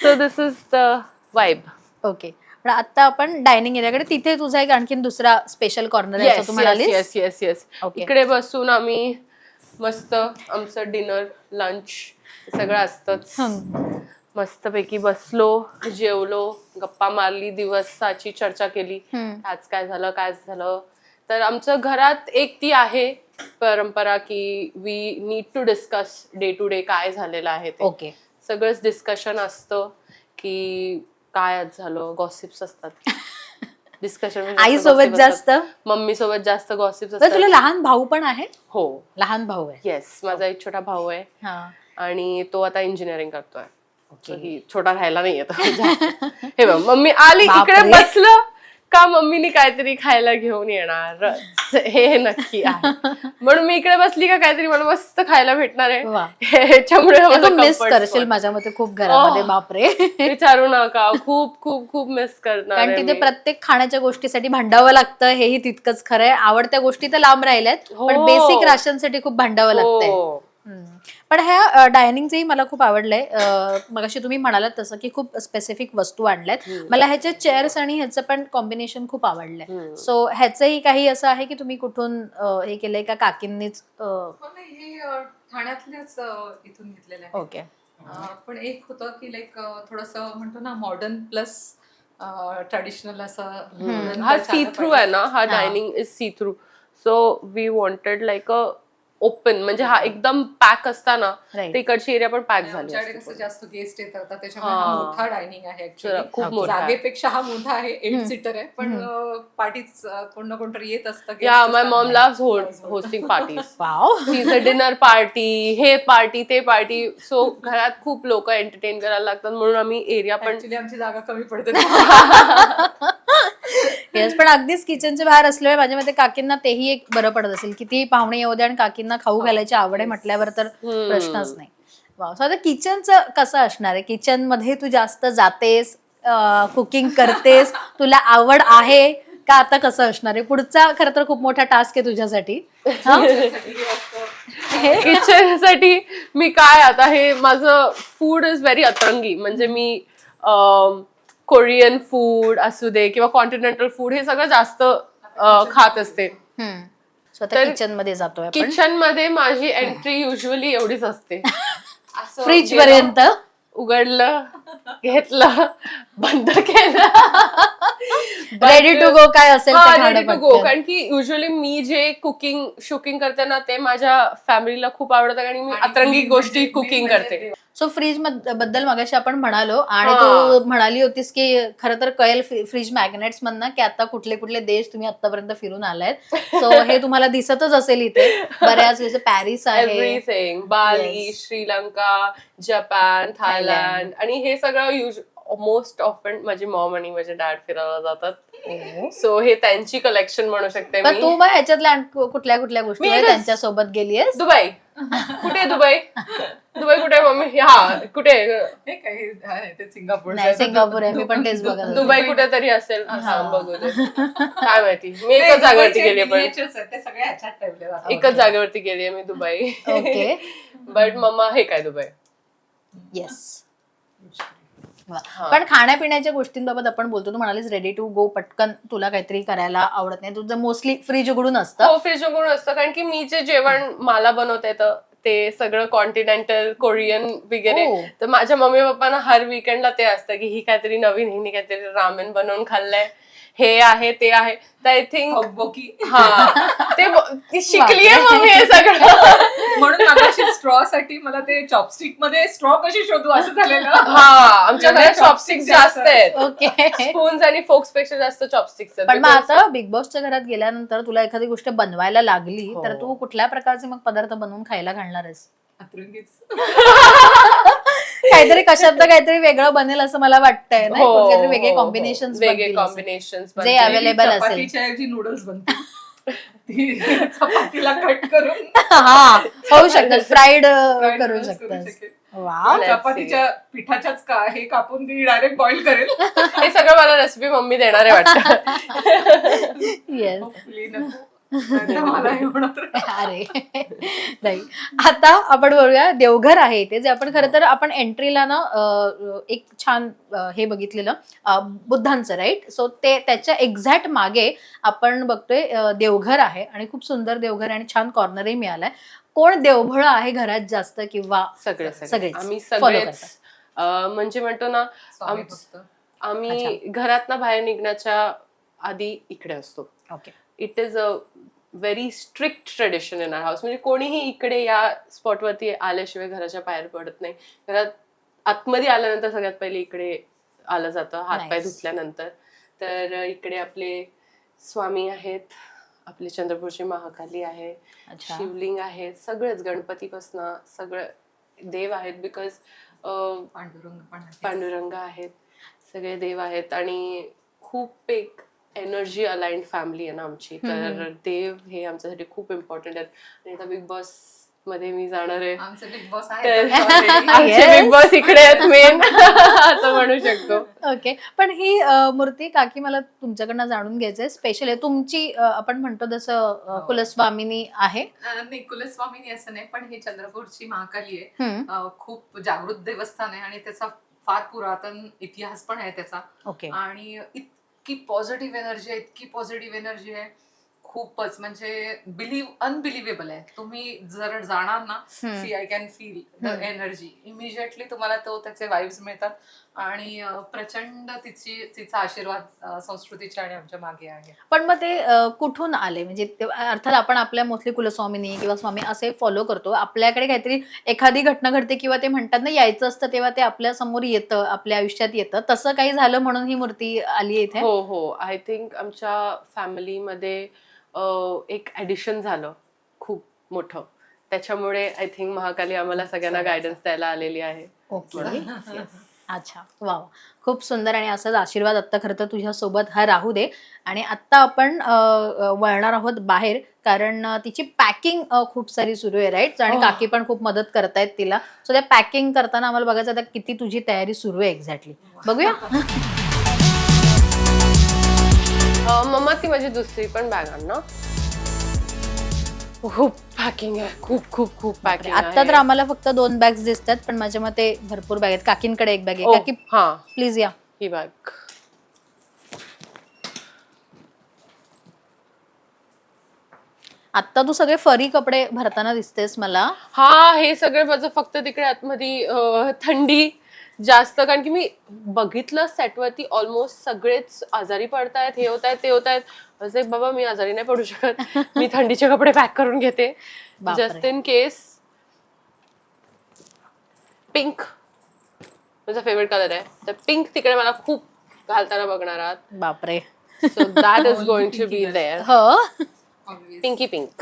B: So this is the vibe.
C: Okay. पण आता आपण डायनिंग एरियाकडे, तिथे तुझा एक आणखीन दुसरा स्पेशल कॉर्नर आहे असं तुम्हाला?
B: Yes yes yes. इकडे बसून आम्ही मस्त आमचं डिनर लंच सगळं असतंच. मस्तपैकी बसलो, जेवलो, गप्पा मारली, दिवसाची चर्चा केली, आज काय झालं. तर आमचं घरात एक ती आहे परंपरा की we need to discuss day to day काय झालेलं आहे ते.
C: ओके.
B: सगळंच डिस्कशन असतं की काय आज झालं, गॉसिप्स असतात. डिस्कशन,
C: आई सोबत जास्त,
B: मम्मी सोबत जास्त गॉसिप्स
C: बरं, तुला
B: असतात.
C: लहान भाऊ पण आहे?
B: हो,
C: लहान भाऊ आहे.
B: येस, माझा एक छोटा भाऊ आहे
C: हा.
B: आणि तो आता इंजिनिअरिंग करतोय.
C: ओके.
B: ही छोटा राहायला नाही येत. हे बघ, मम्मी आली
C: बापरे.
B: इकडे बसलं का मम्मीने काहीतरी खायला घेऊन येणार, हे नक्की आहे. म्हणून मी इकडे बसली का काहीतरी मला मस्त खायला भेटणार आहे.
C: वा.
B: ह्याच्यामुळे
C: हे
B: माझं
C: तू मिस
B: comfort
C: करशील
B: spot.
C: माझ्या मते खूप घरामध्ये. बापरे.
B: विचारू नका, खूप खूप खूप मिस करणार
C: कारण
B: आहे
C: तिथे
B: मी.
C: प्रत्येक खाण्याच्या गोष्टीसाठी भांडावं लागतं, हेही तितकंच खरं आहे. आवडत्या गोष्टी तर लांब राहिल्यात, पण
B: हो.
C: बेसिक राशनसाठी खूप भांडावं लागतंय.
B: हो.
C: पण ह्या डायनिंगचंही मला खूप आवडलंय. मगाशी तुम्ही म्हणालात तसं की खूप स्पेसिफिक वस्तू आणल्यात. मला ह्याचे चेअर्स आणि ह्याचं पण कॉम्बिनेशन खूप आवडलंय. सो ह्याचंही काही असं आहे की तुम्ही कुठून हे केलंय का काकींनीच?
A: हे ठाण्यातल्याच इथून घेतलेलं आहे.
C: ओके.
A: पण एक होतं की लाईक थोडंसं म्हणतो ना मॉडर्न प्लस ट्रेडिशनल असं.
B: हा सी थ्रू आहे ना, हा
C: हा.
B: Dining is see through. So we wanted like a open, म्हणजे हा एकदम पॅक असताना
C: Right.
B: ते इकडची एरिया पण पॅक झाली
A: आमच्याकडे
B: असती
A: कसं
B: पूर्ण.
A: जास्त गेस्ट येतात त्याच्यामुळे हा
B: हा.
A: मोठा डायनिंग आहे
B: जरा
A: ऍक्च्युली.
B: खूप
C: Okay.
B: मोठा आहे.
A: जागेपेक्षा हा मोठा आहे, 8 सीटर आहे. पण पार्टीच कोण ना कोणतरी येत असतं. guest
B: Yeah, my
A: असतात.
B: mom loves hosting parties.
C: Wow.
B: तिचं डिनर पार्टी, हे पार्टी, ते पार्टी. सो घरात खूप लोक एंटरटेन करायला लागतात, म्हणून आम्ही एरिया पण
A: ऍक्च्युली आमची जागा कमी पडते.
C: येस, पण अगदीच किचनच्या बाहेर असल्यामुळे माझ्या मते काकींना तेही एक बरं पडत असेल. किती पाहुणे येऊ दे आणि काकींना खाऊ घालायची आवड आहे म्हटल्यावर तर प्रश्नच नाही. वाव. सो आता किचनचं कसं असणार आहे? किचन मध्ये तू जास्त जातेस, कुकिंग करतेस, तुला आवड आहे का? आता कसं असणार आहे? पुढचा खरं तर खूप मोठा टास्क आहे तुझ्यासाठी.
B: किचन साठी मी काय, आता हे माझं फूड इज व्हेरी अतरंगी. म्हणजे मी कोरियन फूड असू दे किंवा कॉन्टिनेंटल फूड, हे सगळं जास्त खात असते.
C: सो आता किचन मध्ये जातोय आपण.
B: किचन मध्ये माझी एंट्री युजली एवढीच असते. असं
C: फ्रीज
B: गेलं,
C: पर्यंत.
B: उघडलं, घेतलं, बंद केलं,
C: रेडी टू गो काय असेल ते खाणं
B: रेडी टू गो.
C: पटकन.
B: कारण की युजली मी जे कुकिंग करते ना, ते माझ्या फॅमिलीला खूप आवडतं आणि मी अतरंगी गोष्टी कुकिंग करते.
C: सो फ्रीज बद्दल मगाशी आपण म्हणालो आणि तू म्हणाली होतीस की खरं तर कळेल फ्रीज मॅग्नेट्स मधनं की आता कुठले कुठले देश तुम्ही आतापर्यंत फिरून आलायत. सो हे तुम्हाला दिसतच असेल इथे बऱ्याच वेळेस. पॅरिस आहे,
B: एव्हरीथिंग, बाली,
C: Yes.
B: श्रीलंका, जपान, थायलंड, आणि हे सगळं मोस्ट ऑफन माझी मॉम आणि माझे डॅड फिरायला जातात. सो हे त्यांची कलेक्शन म्हणू शकते
C: पण
B: मी.
C: तू मग ह्याच्यातल्या कुठल्या कुठल्या गोष्टी
B: मी एकच-
C: त्यांच्या सोबत गेलीयस?
B: दुबई. कुठे दुबई? दुबई कुठे मम्मी? हा कुठे?
A: हे काही आहे, ते सिंगापूर
C: नाही, सिंगापूर आहे. मी पण तेच बघत होते.
B: दुबई कुठेतरी असेल, सांग बघू दे. काय माहिती, मी एकच जागेवरती गेली, पण
A: ते सगळे ह्याच्यात ठेवले जातात.
B: एकच जागेवरती गेली मी, दुबई.
C: ओके.
B: बट मम्मा हे काय दुबई?
C: येस. पण खाण्यापिण्याच्या गोष्टींबाबत आपण बोलतो, तू म्हणालीस रेडी टू गो, पटकन तुला काहीतरी करायला आवडत नाही, तुझं मोस्टली फ्रीज उघडून असतं.
B: हो, फ्रीज उघडून असतं. कारण की मी जे जेवण मला बनवता येतं ते सगळं कॉन्टिनेंटल, कोरियन वगैरे,
C: हो.
B: तर माझ्या मम्मी पप्पांना हर वीकेंडला ते असतं की ही काहीतरी नवीन, हिने काहीतरी रामेन बनवून खाल्लंय, हे आहे ते आहे. तर आय थिंक ती शिकलीये मम्मी हे सगळं.
A: म्हणून मगाशी स्ट्रॉ साठी मला ते चॉपस्टिक मध्ये स्ट्रॉ कशी शोधू असं झालेलं.
B: आमच्या घरात चॉपस्टिक्स जास्त आहेत.
C: ओके.
B: स्पून्स आणि फोक्स पेक्षा जास्त चॉपस्टिक्स आहेत.
C: पण मग आता बिग बॉसच्या घरात गेल्यानंतर तुला एखादी गोष्ट बनवायला लागली तर तू कुठल्या प्रकारचे मग पदार्थ बनवून खायला घालणार आहेस? काहीतरी कशात काहीतरी वेगळं बनेल असं मला वाटतंय ना. काहीतरी वेगळे कॉम्बिनेशन जे अवेलेबल असेल.
A: चपातीच्या नूडल्स बनतील. चपातीला कट करून
C: हा, होऊ शकतात, फ्राईड करू शकतात. वाव.
A: चपातीच्या पिठाच्याच हे कापून ती डायरेक्ट बॉईल करेल.
B: हे सगळं मला रेसिपी मम्मी देणार आहे वाटतं.
C: येस.
A: मला हे होणार.
C: अरे नाही. आता आपण बोलूया देवघर आहे इथे, जे आपण खरं तर आपण एंट्रीला ना एक छान हे बघितलेलं बुद्धांचं, राईट? सो ते त्याच्या एक्झॅक्ट मागे आपण बघतोय देवघर आहे आणि खूप सुंदर देवघर आणि छान कॉर्नरही मिळालाय. कोण देवभळ आहे घरात जास्त किंवा
B: सगळे आम्ही सगळेच, म्हणजे म्हणतो ना आम्ही घरात बाहेर निघण्याच्या आधी इकडे असतो.
C: Okay.
B: It is a very strict tradition in our house. म्हणजे कोणीही इकडे या स्पॉटवरती आल्याशिवाय घराच्या बाहेर पडत नाही. घरात आतमध्ये आल्यानंतर सगळ्यात पहिले इकडे आलं जातं, हातपाय धुतल्यानंतर. तर इकडे आपले स्वामी आहेत, आपली चंद्रपूरची महाकाली आहे, शिवलिंग आहे, सगळेच गणपतीपासनं सगळं देव आहेत. बिकॉज पांडुरंग आहेत, सगळे देव आहेत आणि खूप एक एनर्जी अलाइंड फॅमिली आहे ना आमची. तर देव हे आमच्यासाठी खूप इम्पॉर्टंट आहेत. आणि आता बिग बॉस मध्ये मी जाणार आहे,
A: आमचे बिग बॉस
B: बिग बॉस इकडे आहेत मेन असं म्हणू शकतो.
C: ओके, पण ही मूर्ती काकी मला तुमच्याकडनं जाणून घ्यायचंय, स्पेशल आहे तुमची, आपण म्हणतो जसं कुलस्वामिनी आहे.
A: नाही, कुलस्वामिनी असं नाही, पण ही चंद्रपूरची महाकाली आहे. खूप जागृत देवस्थान आहे आणि त्याचा फार पुरातन इतिहास पण आहे त्याचा.
C: ओके.
A: आणि इतकी पॉझिटिव्ह एनर्जी आहे, खूपच म्हणजे अनबिलिव्हेबल आहे. तुम्ही जर जाणार ना, I can feel the energy immediately. तुम्हाला त्याचे वाईब्स मिळतात आणि प्रचंड तिचा आशीर्वाद संस्कृतीच्या आणि आमच्या मागे आहे.
C: पण मग ते कुठून आले, म्हणजे अर्थात आपण आपल्या मोस्टली कुलस्वामिनी किंवा स्वामी असे फॉलो करतो, आपल्याकडे काहीतरी एखादी घटना घडते किंवा ते म्हणतात ना यायचं असतं तेव्हा ते आपल्या समोर येतं, आपल्या आयुष्यात येतं, तसं काही झालं म्हणून ही मूर्ती आली इथे?
B: हो, आय थिंक आमच्या फॅमिलीमध्ये एक ऍडिशन झालं खूप मोठं, त्याच्यामुळे आय थिंक महाकाली आम्हाला सगळ्यांना गायडन्स द्यायला आलेली आहे.
C: ओके. अच्छा, वा, खूप सुंदर. आणि असाच आशीर्वाद आत्ता खरं तर तुझ्या सोबत हा राहू दे. आणि आत्ता आपण वळणार आहोत बाहेर, कारण तिची पॅकिंग खूप सारी सुरू आहे, राईट? आणि काकी पण खूप मदत करतायत तिला. सो त्या पॅकिंग करताना आम्हाला बघायचं आता किती तुझी तयारी सुरू आहे एक्झॅक्टली. बघूया.
B: मम्मा, ती माझी दुसरी पण बॅग आण ना. खूप पॅकिंग आहे, खूप खूप खूप पॅकिंग.
C: आता तर आम्हाला फक्त 2 बॅग्स दिसतात, पण माझ्या मते भरपूर बॅग आहेत. काकींकडे एक बॅग आहे. काकी प्लीज या.
B: ही बॅग.
C: आता तू सगळे फरी कपडे भरताना दिसतेस मला.
B: हे सगळं माझं फक्त तिकडे आतमध्ये थंडी जास्त, कारण की मी बघितलं सेटवरती ऑलमोस्ट सगळेच आजारी पडतायत, हे होत आहेत ते होत आहेत. असे बाबा मी आजारी नाही पडू शकत, मी थंडीचे कपडे पॅक करून घेते जस्ट इन केस. पिंक माझा फेवरेट कलर आहे, तर पिंक तिकडे मला खूप घालताना बघणार आहात.
C: बापरे.
B: So that is going to be there. Pinky pink.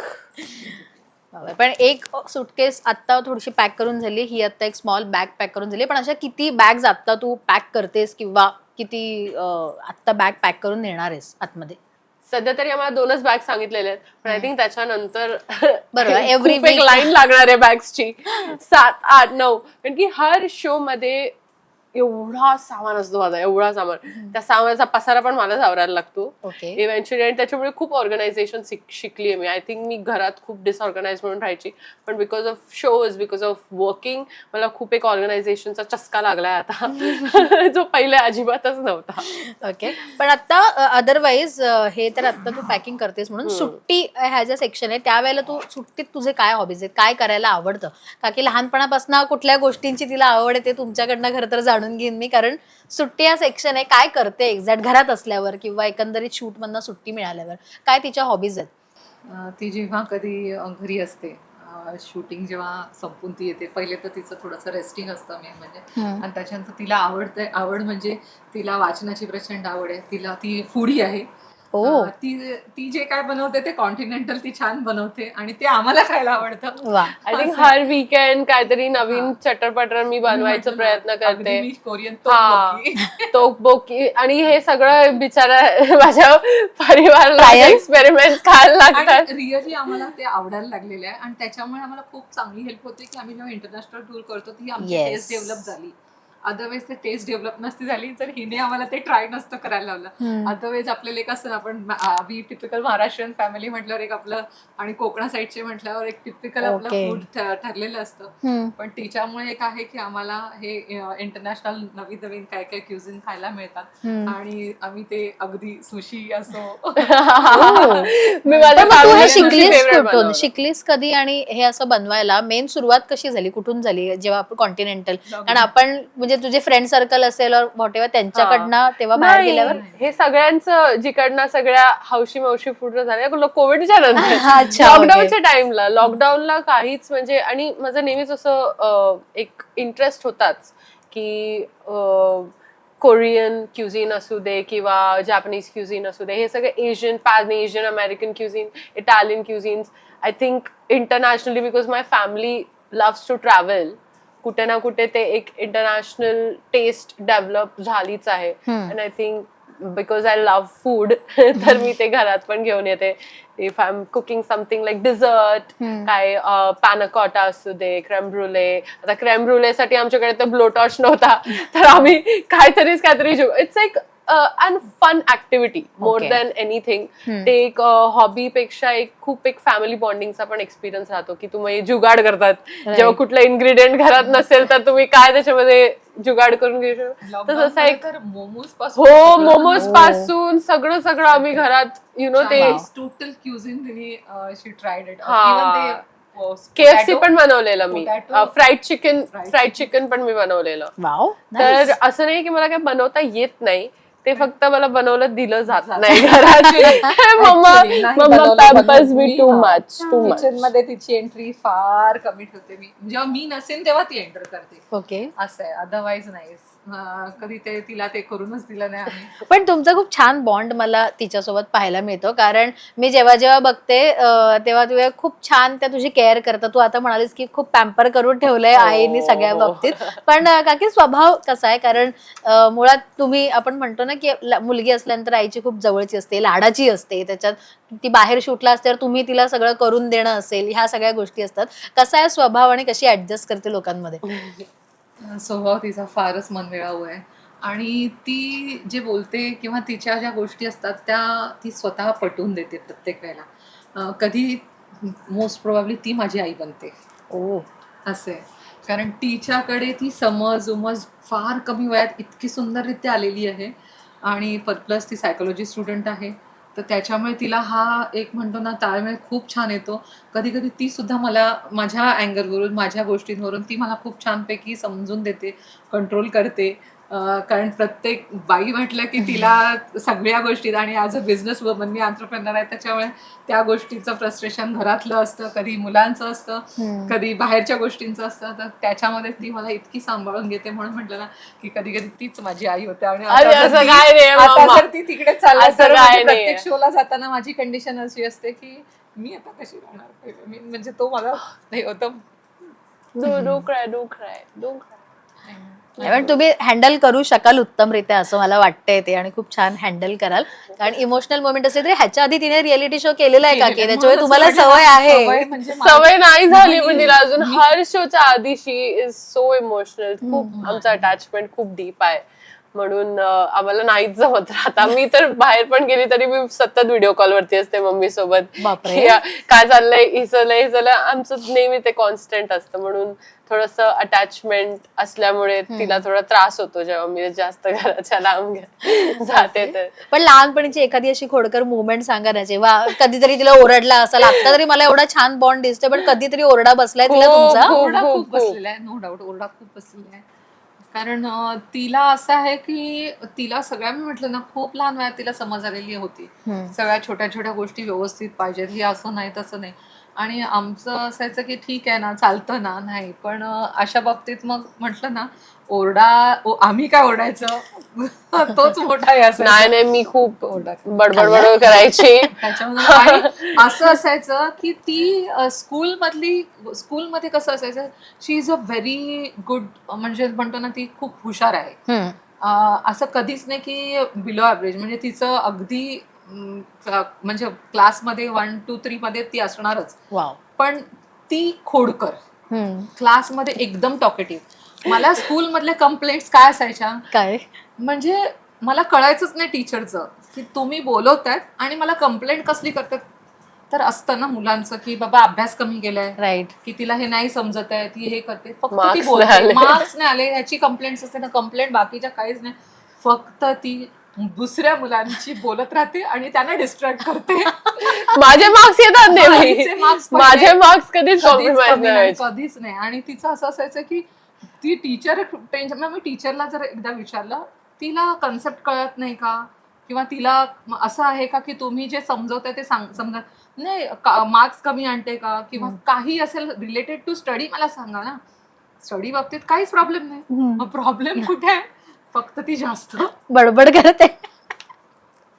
C: पण एक सुटकेस आता थोडीशी पॅक करून झाली, ही आता एक स्मॉल बॅग पॅक करून झाली. पण अशा किती बॅग्स आता तू पॅक करतेस किंवा किती आता बॅग पॅक करून नेणार आहेस आतमध्ये?
B: सध्या तरी आम्हाला 2च बॅग सांगितलेले आहेत, पण आय थिंक त्याच्यानंतर
C: बरोबर एव्हरी
B: एक लाईन लागणार आहे बॅग्सची, 7, 8, 9. कारण की हर शो मध्ये एवढा सामान असतो माझा, एवढा सामान. त्या सामानाचा पसारा पण मला आवरायला लागतो इव्हेंच्युअली. आणि त्याच्यामुळे खूप ऑर्गनायझेशन शिकली आहे मी. आय थिंक मी घरात खूप डिसऑर्गनाइज म्हणून राहायची, पण because of shows, because of working मला खूप एक ऑर्गनायझेशनचा चस्का लागलाय आता, जो पहिले अजिबातच नव्हता.
C: ओके. पण आता अदरवाईज हे तर आता तू पॅकिंग करतेस म्हणून सुट्टी ह्या जे सेक्शन आहे त्यावेळेला तू सुट्टीत तुझे काय हॉबीज आहेत, काय करायला आवडतं? का की लहानपणापासून कुठल्या गोष्टींची तिला आवड आहे ते तुमच्याकडनं खरं तर जाणून घेईन मी, कारण सुट्टी हा सेक्शन आहे. काय करते एक्झॅक्ट घरात असल्यावर किंवा एकंदरीत शूट मधनं सुट्टी मिळाल्यावर, काय तिच्या हॉबीज आहेत?
A: ती जेव्हा कधी घरी असते, शूटिंग जेव्हा संपून ती येते, पहिले तर तिचं थोडंसं रेस्टिंग असतं मेन म्हणजे. आणि त्याच्यानंतर तिला आवड म्हणजे तिला वाचनाची प्रचंड आवड आहे. ती फूडी आहे. ती जे काय बनवते ते कॉन्टिनेंटल ती छान बनवते आणि ते आम्हाला खायला आवडतं.
B: आय थिंक हर वीकेंड काहीतरी नवीन चटरपटर मी बनवायचा प्रयत्न करते.
A: कोरियन
B: तोकबोकी आणि हे सगळं बिचारा माझ्या परिवाराला एक्सपेरिमेंट खायला लागतात.
A: रिअली आम्हाला ते आवडायला लागलेलं आहे आणि त्याच्यामुळे आम्हाला खूप चांगली हेल्प होते की आम्ही जेव्हा इंटरनॅशनल टूर करतो ती आमची टेस्ट डेव्हलप झाली. अदरवाईज ते टेस्ट डेव्हलप नसती झाली तर हिने आम्हाला ते ट्राय नसतं करायला लावलं. अदरवाईज आपल्याला एक असं आपण टिपिकल महाराष्ट्रीयन फॅमिली म्हटल्यावर एक आपलं, आणि कोकणा साईडचे म्हटल्यावर एक टिपिकल आपलं फूड ठरलेलं असतं. पण तिच्यामुळे एक आहे की आम्हाला हे इंटरनॅशनल नवीन नवीन काय काय क्युझिन खायला मिळतात आणि आम्ही ते अगदी सुशी असो.
C: शिकलीस कधी आणि हे असं बनवायला मेन सुरुवात कशी झाली, कुठून झाली? जेव्हा आपण कॉन्टिनेंटल, कारण आपण म्हणजे तुझे फ्रेंड सर्कल असेल व्हॉटेवर त्यांच्याकडनं तेव्हा बाहेर गेल्यावर
B: हे सगळ्यांचं जिकडनं सगळ्या हौशी मावशी फूड झाल्या कोविडच्या नंतर, लॉकडाऊनच्या टाइमला. लॉकडाऊनला काहीच म्हणजे, आणि माझं नेहमीच असं एक इंटरेस्ट होताच की कोरियन क्युझिन असू दे किंवा जॅपनीज क्युझिन असू दे, हे सगळे Asian, pan Asian, American cuisine, Italian cuisines, I think internationally, because my family loves to travel, कुठे ना कुठे ते एक इंटरनॅशनल टेस्ट डेव्हलप झालीच आहे. And I think because I love food तर मी ते घरात पण घेऊन येते. If I am cooking something like dessert, काय पॅनाकॉटा असू दे, क्रेम ब्रुले. आता क्रेम ब्रुलेसाठी आमच्याकडे तर ब्लोटॉश नव्हता, तर आम्ही काहीतरी it's like and fun activity more
C: Okay.
B: Than anything. ते एक हॉबी पेक्षा खूप एक फॅमिली बॉन्डिंगचा पण एक्सपिरियन्स राहतो की तुम्ही जुगाड करतात. जेव्हा कुठलं इन्ग्रेडियंट घरात नसेल तर तुम्ही काय त्याच्यामध्ये जुगाड करून घेऊ शकता. तर जसं एक
A: मोमोज
B: हो, मोमोज पासून सगळं आम्ही घरात ते
A: टोटल क्युझिन तिने शी ट्राईड इट.
B: हा. KFC पण बनवलेलं मी, फ्राईड चिकन पण मी बनवलेलं.
C: वाव.
B: तर असं नाही की मला काय बनवता येत नाही, ते फक्त मला बनवलं दिलं जात नाही घरात. Mamma pampers me too much.
A: Kitchen मध्ये तिची एंट्री फार कमी ठेवते मी. जेव्हा मी नसेन तेव्हा ती एंटर करते.
C: ओके.
A: असं आहे, अदरवाईज नाही. कधी तिला ते करूनच दिलं नाही आम्ही.
C: पण तुमचा खूप छान बॉन्ड मला तिच्यासोबत पाहायला मिळतो, कारण मी जेव्हा बघते तेव्हा तुझ्या खूप छान त्या तुझी केअर करतात. तू आता म्हणालीस की खूप पॅम्पर करून ठेवलंय आईने सगळ्या बाबतीत. पण काकी स्वभाव कसा आहे, कारण मुळात तुम्ही आपण म्हणतो ना की मुलगी असल्यानंतर आईची खूप जवळची असते, लाडाची असते, त्याच्यात ती बाहेर शूटला असल्यावर तुम्ही तिला सगळं करून देणं असेल, ह्या सगळ्या गोष्टी असतात. कसा आहे स्वभाव आणि कशी ऍडजस्ट करते लोकांमध्ये?
A: स्वभाव तिचा फारच मनमिळाऊ आहे आणि ती जे बोलते किंवा तिच्या ज्या गोष्टी असतात त्या ती स्वतः पटवून देते प्रत्येक वेळेला. कधी मोस्ट प्रोबॅबली ती माझी आई बनते.
C: ओ.
A: असं आहे, कारण तिच्याकडे ती समज फार कमी वयात इतकी सुंदररित्या आलेली आहे आणि प्लस ती सायकोलॉजी स्टुडंट आहे. तर त्याच्यामुळे तिला हा एक म्हणतो ना ताळमेळ खूप छान येतो. कधी कधी ती सुद्धा मला माझ्या अँगलवरून, माझ्या गोष्टींवरून ती मला खूप छानपैकी समजून देते, कंट्रोल करते. कारण प्रत्येक बाई म्हटलं की तिला सगळ्या गोष्टीत, आणि as a business woman me entrepreneur आहे, त्याच्यामुळे त्या गोष्टीचं फ्रस्ट्रेशन घरातलं असतं, कधी मुलांचं असतं, कधी बाहेरच्या गोष्टींचं असतं. तर त्याच्यामध्ये ती मला इतकी सांभाळून घेते. म्हणून म्हटलं ना की कधी कधी तीच माझी आई होते. आणि आता जर ती तिकडे चालली तर प्रत्येक शोला जाताना माझी कंडिशन अशी असते की मी आता कशी राहणार. मी म्हणजे तो मला हे होतं.
C: पण तुम्ही हँडल करू शकाल उत्तमरित्या असं मला वाटतंय ते, आणि खूप छान हँडल कराल. कारण इमोशनल मोमेंट असले तरी ह्याच्या आधी तिने रिअलिटी शो केलेला आहे का की त्याच्यामुळे तुम्हाला सवय आहे?
B: सवय नाही झाली पण तिला अजून. हर शोच्या आधी शी इज सो इमोशनल. खूप आमचं अटॅचमेंट खूप डीप आहे, म्हणून आम्हाला नाहीच जमत राहता. मी तर बाहेर पण गेली तरी मी सतत व्हिडिओ कॉल वरती असते मम्मी सोबत. काय चाललंय, हे झालं आमचं नेहमी ते कॉन्स्टंट असतं. म्हणून थोडस अटॅचमेंट असल्यामुळे तिला थोडा त्रास होतो जेव्हा मी जास्त घराच्या लांब जाते. तर
C: पण लहानपणीची एखादी अशी खोडकर मुवमेंट सांगा ना, जेव्हा कधीतरी तिला ओरडला असाल. आता तरी मला एवढा छान बॉन्ड दिसतोय, पण कधीतरी ओरडा बसलाय तिला तुमचा?
A: ओरडा खूप बसलेला आहे, नो डाऊट ओरडा खूप बसलेला आहे. कारण तिला असं आहे की तिला सगळ्या, मी म्हटलं ना खूप लहान वयात तिला समज आलेली होती. सगळ्या छोट्या छोट्या गोष्टी व्यवस्थित पाहिजेत, हे असं नाही तसं नाही. आणि आमचं असायचं की ठीक आहे ना, चालतं ना, नाही. पण अशा बाबतीत मग म्हटलं ना ओरडा, आम्ही काय ओरडायचं तोच मोठा आहे. असं
B: नाही, मी खूप बडबड करायची.
A: त्याच्यामुळे असं असायचं की ती स्कूलमध्ये कसं असायचं, शी इज अ व्हेरी गुड, म्हणजे म्हणतो ना ती खूप हुशार आहे. असं कधीच नाही की बिलो ॲव्हरेज. म्हणजे तिचं अगदी म्हणजे क्लासमध्ये 1, 2, 3 मध्ये ती असणारच. पण ती खोडकर, क्लासमध्ये एकदम टॉकेटिव्ह. मला स्कूल मधले कंप्लेंट्स काय असायच्या,
C: काय
A: म्हणजे मला कळायचंच नाही टीचरचं की तुम्ही बोलवतायत आणि मला कंप्लेंट कसली करतात. तर असतं ना मुलांचं की बाबा अभ्यास कमी केलाय,
C: राईट,
A: की तिला हे नाही समजत आहे, ती हे करते, फक्त ती बोलते मार्क्स नाही आले ह्याची कंप्लेंट असते ना. कंप्लेंट बाकीच्या काहीच नाही, फक्त ती दुसऱ्या मुलांची बोलत राहते आणि त्यांना डिस्ट्रॅक्ट करते.
B: माझे मार्क्स येतात नाही, माझे मार्क्स कधीच
A: कधीच नाही. आणि तिचं असं असायचं की ती टीचर टेन्शन. मी टीचरला जर एकदा विचारलं तिला कन्सेप्ट कळत नाही का, किंवा तिला असं आहे का की तुम्ही जे समजवताय ते समजा नाही, मार्क्स कमी आणते का, किंवा काही असेल रिलेटेड टू स्टडी मला सांगा ना. स्टडी बाबतीत काहीच प्रॉब्लेम नाही. प्रॉब्लेम कुठे आहे, फक्त ती जास्त
C: बडबड करत आहे.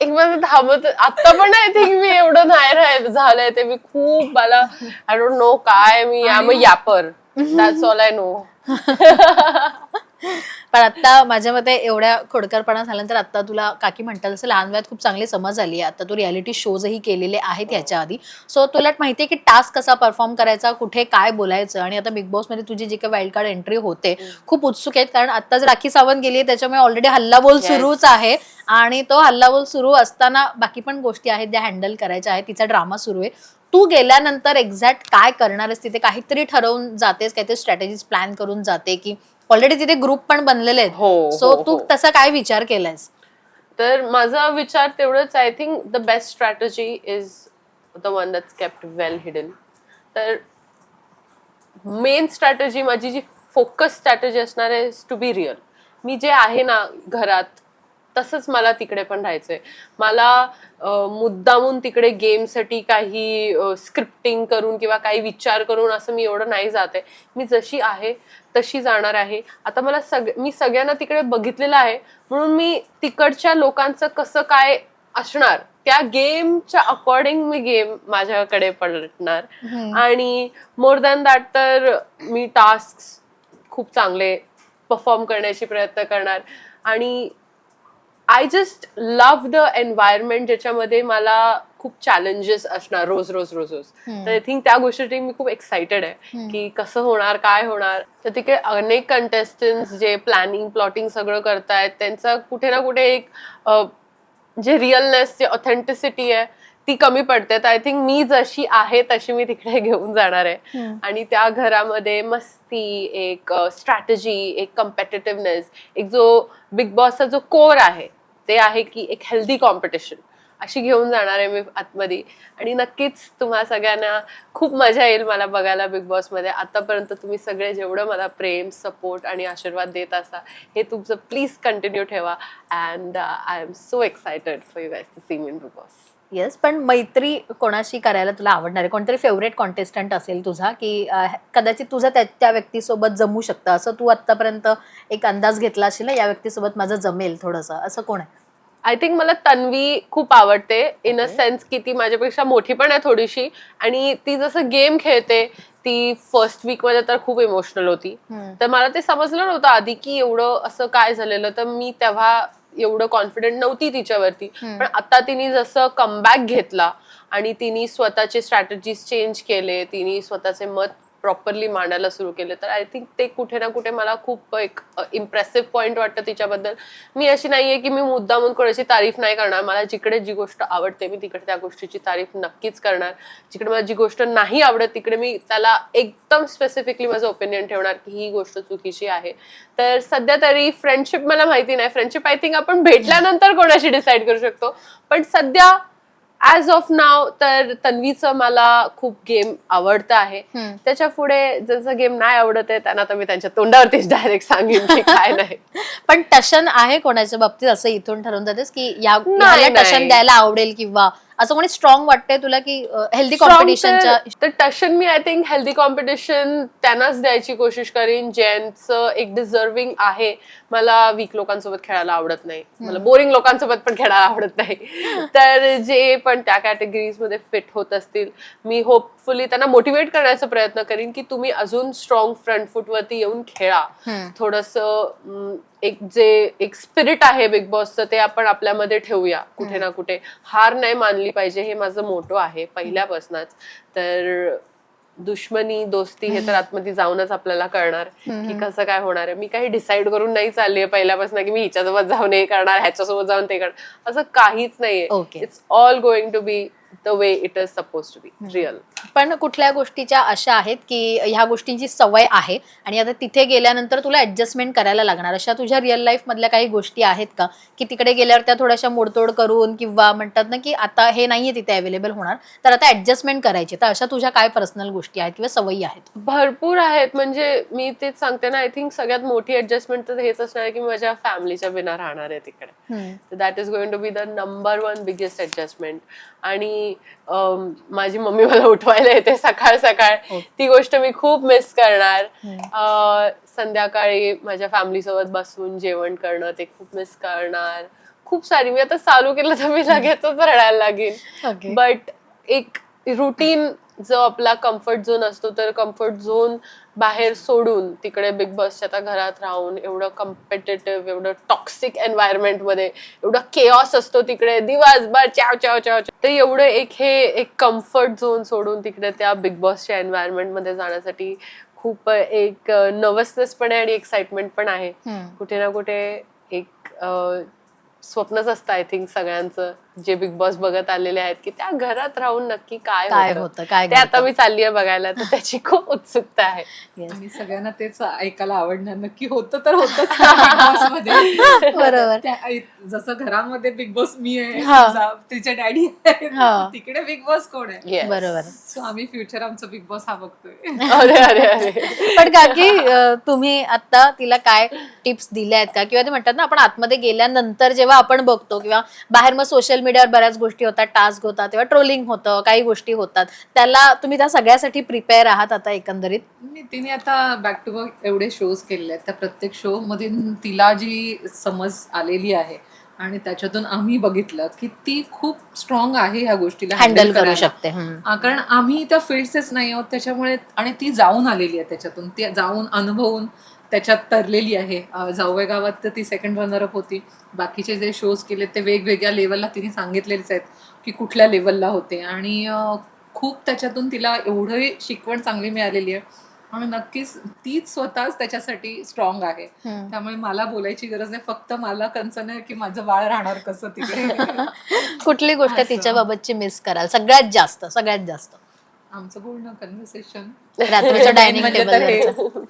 B: एक माझं थांबत आता पण आय थिंक मी एवढं नाही झालंय ते मी खूप मला आय डोंट नो काय मी आम यापर दॅट्स ऑल आय नो.
C: पण आता माझ्या मते एवढ्या खोडकरपणा झाल्यानंतर आता तुला काकी म्हणतात जसं लहान वयात खूप चांगली समज आली आहे. आता तू रियालिटी शोजही केलेले आहेत याच्या आधी. सो तुला माहितीये की टास्क कसा परफॉर्म करायचा, कुठे काय बोलायचं, आणि आता बिग बॉस मध्ये तुझी जी काही वाईल्ड कार्ड एंट्री होते खूप उत्सुक आहेत. कारण आता राखी सावंत गेली आहे त्याच्यामुळे ऑलरेडी हल्लाबोल सुरूच आहे, आणि तो हल्लाबोल सुरू असताना बाकी पण गोष्टी आहेत ज्या हँडल करायच्या आहेत. तिचा ड्रामा सुरू आहे. तू गेल्यानंतर एक्झॅक्ट काय करणार आहेस तिथे? काहीतरी ठरवून जातेस, काहीतरी स्ट्रॅटेजीज प्लॅन करून जाते की ऑलरेडी तिथे ग्रुप पण बनलेले आहेत? सो तू तसा काय विचार केलायस?
B: तर माझा विचार तेवढंच, I think the best strategy is the one that's kept well hidden. तर मेन स्ट्रॅटेजी माझी जी फोकस स्ट्रॅटेजी असणार आहे टू बी रिअल. मी जे आहे ना घरात तसंच मला तिकडे पण राहायचंय. मला मुद्दामून तिकडे गेमसाठी काही स्क्रिप्टिंग करून किंवा काही विचार करून असं मी एवढं नाही जात आहे. मी जशी आहे तशी जाणार आहे. आता मला मी सगळ्यांना तिकडे बघितलेलं आहे, म्हणून मी तिकडच्या लोकांचं कसं काय असणार त्या गेमच्या अकॉर्डिंग मी गेम माझ्याकडे पलटणार. आणि मोर दॅन दॅट तर मी टास्क खूप चांगले परफॉर्म करण्याची प्रयत्न करणार. आणि I just love the environment ज्याच्यामध्ये मला खूप चॅलेंजेस असणार रोज रोज रोज रोज. तर आय थिंक त्या गोष्टीसाठी मी खूप एक्सायटेड आहे की कसं होणार, काय होणार. तर तिकडे अनेक कंटेस्टंट्स जे प्लॅनिंग प्लॉटिंग सगळं करतायत त्यांचा कुठे ना कुठे एक जे रिअलनेस, जे ऑथेंटिसिटी आहे ती कमी पडते. तर आय थिंक मी जशी आहे तशी मी तिकडे घेऊन जाणार आहे. आणि त्या घरामध्ये मस्ती, एक स्ट्रॅटेजी, एक कम्पेटिटिव्हनेस, एक जो बिग बॉसचा जो कोर आहे ते आहे की एक हेल्दी कॉम्पिटिशन अशी घेऊन जाणार आहे मी आतमध्ये. आणि नक्कीच तुम्हा सगळ्यांना खूप मजा येईल मला बघायला बिग बॉसमध्ये. आतापर्यंत तुम्ही सगळे जेवढं मला प्रेम, सपोर्ट आणि आशीर्वाद देत असा हे तुमचं प्लीज कंटिन्यू ठेवा. And I am so excited for you guys to see me in Bigg Boss.
C: Yes, पण मैत्री कोणाशी करायला तुला आवडणार आहे? कोणतरी फेवरेट कॉन्टेस्टंट असेल तुझा की कदाचित तुझा त्या व्यक्तीसोबत जमू शकतं असं तू आतापर्यंत एक अंदाज घेतला असेल ना, या व्यक्तीसोबत माझं जमेल थोडंसं, असं कोण आहे?
B: आय थिंक मला तन्वी खूप आवडते इन अ सेन्स की ती माझ्यापेक्षा मोठी पण आहे थोडीशी. आणि ती जसं गेम खेळते ती फर्स्ट वीक मध्ये तर खूप इमोशनल होती. तर मला ते समजलं नव्हतं आधी की एवढं असं काय झालेलं. तर मी तेव्हा एवढं कॉन्फिडंट नव्हती तिच्यावरती. पण आता तिने जसं कमबॅक घेतला आणि तिने स्वतःचे स्ट्रॅटेजीज चेंज केले, तिने स्वतःचे मत प्रॉपरली मांडायला सुरू केले, तर आय थिंक ते कुठे ना कुठे मला खूप एक इम्प्रेसिव्ह पॉइंट वाटतं तिच्याबद्दल. मी अशी नाहीये की मी मुद्दामून कोणाची तारीफ नाही करणार. मला जिकडे जी गोष्ट आवडते मी तिकडे त्या गोष्टीची तारीफ नक्कीच करणार. जिकडे मला जी गोष्ट नाही आवडत तिकडे मी त्याला एकदम स्पेसिफिकली माझं ओपिनियन ठेवणार की ही गोष्ट चुकीची आहे. तर सध्या तरी फ्रेंडशिप मला माहिती नाही. फ्रेंडशिप आय थिंक आपण भेटल्यानंतर कोणाशी डिसाईड करू शकतो. पण सध्या ॲज ऑफ नाव तर तन्वीचं मला खूप गेम आवडतं आहे. त्याच्या पुढे जसं गेम नाही आवडत आहे त्यांना तर मी त्यांच्या तोंडावरतीच डायरेक्ट सांगेन की काय नाही.
C: पण टशन आहे कोणाच्या बाबतीत असं इथून ठरवून जातेस की याला टशन द्यायला आवडेल, किंवा असं कोणी स्ट्रॉंग वाटतंय तुला की हेल्दी कॉम्पिटिशनच्या?
B: तर टशन मी आय थिंक हेल्दी कॉम्पिटिशन त्यांनाच द्यायची कोशिश करीन ज्यांचं एक डिझर्विंग आहे. मला वीक लोकांसोबत खेळायला आवडत नाही, मला बोरिंग लोकांसोबत पण खेळायला आवडत नाही. तर जे पण त्या कॅटेगरीज मध्ये फिट होत असतील मी होपफुली त्यांना मोटिवेट करण्याचा प्रयत्न करीन की तुम्ही अजून स्ट्रॉंग फ्रंट फूट वरती येऊन खेळा. थोडंसं एक स्पिरिट आहे बिग बॉसचं ते आपण आपल्यामध्ये ठेवूया. कुठे ना कुठे हार नाही मानली पाहिजे हे माझं मोटो आहे पहिल्यापासूनच. तर दुश्मनी दोस्ती हे तर आतमध्ये जाऊनच आपल्याला कळणार की कसं काय होणार आहे. मी काही डिसाईड करून नाही चालली आहे पहिल्यापासून की मी हिच्यासोबत जाऊन हे करणार, ह्याच्यासोबत जाऊन ते करणार, असं काहीच नाहीये. It's all going to be the way it is suppose to be real.
C: पण कुठल्या गोष्टीच्या अशा आहेत की ह्या गोष्टींची सवय आहे आणि आता तिथे गेल्यानंतर तुला ऍडजस्टमेंट करायला लागणार, अशा तुझ्या रिअल लाईफ मधल्या काही गोष्टी आहेत का की तिकडे गेल्यावर त्या थोड्याशा मोडतोड करून किंवा म्हणतात ना की आता हे नाहीये तिथे अवेलेबल होणार तर आता ऍडजस्टमेंट करायची, तर अशा तुझ्या काय पर्सनल गोष्टी आहेत किंवा सवयी आहेत?
B: भरपूर आहेत. म्हणजे मी तेच सांगते ना, आय थिंक सगळ्यात मोठी ऍडजस्टमेंट तर हेच असणार आहे की माझ्या फॅमिलीच्या बिना राहणार आहे तिकडे. That is going to be the number one biggest adjustment. आणि माझी मम्मी मला उठवायला येते सकाळ सकाळ, ती गोष्ट मी खूप मिस करणार. संध्याकाळी माझ्या फॅमिली सोबत बसून जेवण करणं ते खूप मिस करणार. खूप सारी, मी आता चालू केलं तर मी लगेचच रडायला लागेल. बट एक रुटीन जो आपला कम्फर्ट झोन असतो, तर कम्फर्ट झोन बाहेर सोडून तिकडे बिग बॉसच्या आता घरात राहून एवढं कॉम्पिटेटिव्ह, एवढं टॉक्सिक एन्व्हायरमेंट मध्ये एवढं केऑस असतो तिकडे दिवसभर चाव चाव चाव, तर एवढं एक कम्फर्ट झोन सोडून तिकडे त्या बिग बॉसच्या एन्व्हायरमेंट मध्ये जाण्यासाठी खूप एक नर्वसनेस पण आहे आणि एक्साइटमेंट पण आहे. कुठे ना कुठे एक स्वप्नच असतं आय थिंक सगळ्यांचं, जे बिग बॉस बघत आलेले आहेत, की त्या घरात राहून नक्की काय होतं ते आता मी चालली आहे बघायला, तर त्याची खूप उत्सुकता आहे.
A: आणि सगळ्यांना तेच ऐकायला आवडणार, नक्की होतं तर होतच बिग बॉस मध्ये.
C: बरोबर.
A: जसं घरामध्ये बिग बॉस मी आहे, तिचे डॅडी आहे, तिकडे बिग बॉस कोण आहे.
C: बरोबर.
A: सो आम्ही फ्युचर आमचा बिग बॉस हा बघतोय.
B: अरे अरे अरे.
C: पण काकी, तुम्ही आता तिला काय टिप्स दिल्या आहेत का, किंवा ते म्हणतात ना आपण आतमध्ये गेल्यानंतर जेव्हा आपण बघतो किंवा बाहेर मग सोशल मीडियावर बऱ्याच गोष्टी होतात, टास्क होतात, तेव्हा ट्रोलिंग होतं, काही गोष्टी होतात, त्याला तुम्ही त्या सगळ्यासाठी प्रिपेअर आहात आता एकंदरीत?
A: तिने आता बॅक टू बॅक एवढे शोज केलेले आहेत, त्या प्रत्येक शो मधून तिला जी समज आलेली आहे आणि त्याच्यातून आम्ही बघितलं की ती खूप स्ट्रॉंग आहे ह्या गोष्टीला
C: हँडल करू शकते.
A: कारण आम्ही त्या फील्डचेच नाही आहोत त्याच्यामुळे, आणि ती जाऊन आलेली आहे त्याच्यातून, ती जाऊन अनुभवून त्याच्यात तरलेली आहे. जाऊया गावात तर ती सेकंड रनरअप होती. बाकीचे जे शोज केले ते वेगवेगळ्या लेवलला तिने सांगितलेलेच आहेत की कुठल्या लेवलला होते, आणि खूप त्याच्यातून तिला एवढी शिकवण चांगली मिळालेली आहे आणि नक्कीच तीच स्वतःच त्याच्यासाठी स्ट्रॉंग आहे. त्यामुळे मला बोलायची गरज नाही, फक्त मला कन्सर्न आहे की माझं बाळ राहणार कसं तिकडे.
C: कुठली गोष्ट तिच्याबाबतची मिस कराल सगळ्यात जास्त? सगळ्यात जास्त
A: आमचं बोलणं, कन्व्हर्सेशन,
C: रात्रीचं डायनिंग टेबल.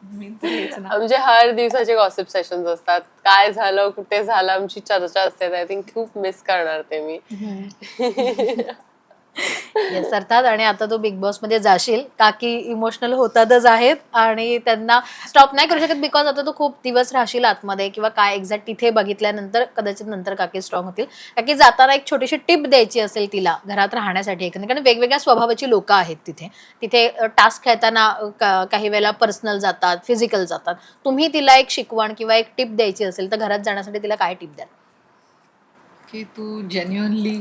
B: म्हणजे हर दिवसाचे गॉसिप सेशन्स असतात, काय झालं कुठे झालं आमची चर्चा असते. आय थिंक खूप मिस करणार ते मी.
C: येस, अर्थात. आणि आता तू बिग बॉस मध्ये जाशील, काकी इमोशनल होतातच आहेत आणि त्यांना स्टॉप नाही करू शकत, बिकॉज आता तू खूप दिवस राहशील आतमध्ये, किंवा काय एक्झॅक्ट तिथे बघितल्यानंतर कदाचित नंतर काकी स्ट्रॉंग होतील. काकी जाताना एक छोटीशी टिप द्यायची असेल तिला घरात राहण्यासाठी, कारण वेगवेगळ्या स्वभावाची लोक आहेत तिथे टास्क खेळताना काही वेळेला पर्सनल जातात, फिजिकल जातात. तुम्ही तिला एक शिकवण किंवा एक टिप द्यायची असेल तर घरात जाण्यासाठी तिला काय टिप द्याल?
A: की तू जेन्युअनली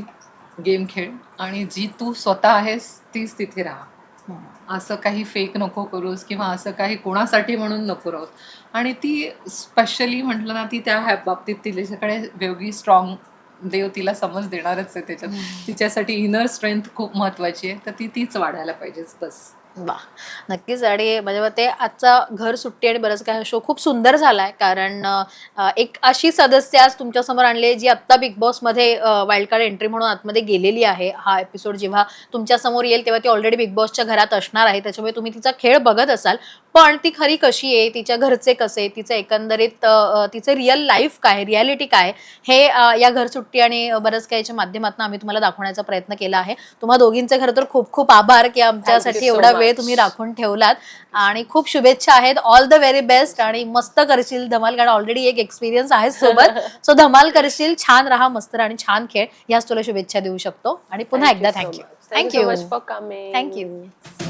A: गेम खेळ आणि जी तू स्वतः आहेस तीच तिथे राहा. असं काही फेक नको करूस किंवा असं काही कोणासाठी म्हणून नको राहूस. आणि ती स्पेशली म्हटलं ना, ती त्या बाबतीत तिच्याकडे वेगळी स्ट्रॉंग देव तिला समज देणारच आहे त्याच्यात. तिच्यासाठी इनर स्ट्रेंथ खूप महत्वाची आहे, तर तीच वाढायला पाहिजेच बस.
C: वा, नक्कीच. आणि माझ्या मते आजचा घर सुट्टी आणि बरंच काही शो खूप सुंदर झालाय, कारण एक अशी सदस्य आज तुमच्या समोर आणली जी आत्ता बिग बॉस मध्ये वाईल्ड कार्ड एंट्री म्हणून आतमध्ये गेलेली आहे. हा एपिसोड जेव्हा तुमच्या समोर येईल तेव्हा ती ऑलरेडी बिग बॉसच्या घरात असणार आहे, त्याच्यामुळे तुम्ही तिचा खेळ बघत असाल. पण ती खरी कशी आहे, तिच्या घरचे कसे, तिचं एकंदरीत तिचं रिअल लाईफ काय, रियालिटी काय, हे या घर सुट्टी आणि बरंच काहीच्या माध्यमातून आम्ही तुम्हाला दाखवण्याचा प्रयत्न केला आहे. तुम्हा दोघींचे खरं तर खूप खूप आभार की आमच्यासाठी एवढा वेळ तुम्ही राखून ठेवलात, आणि खूप शुभेच्छा आहेत. ऑल द व्हेरी बेस्ट, आणि मस्त करशील धमाल, कारण ऑलरेडी एक एक्सपिरियन्स आहे सोबत. सो धमाल करशील, छान राहा, मस्त राहा आणि छान खेळ, याच तुला शुभेच्छा देऊ शकतो. आणि पुन्हा एकदा थँक्यू.
B: थँक्यू.
C: थँक्यू.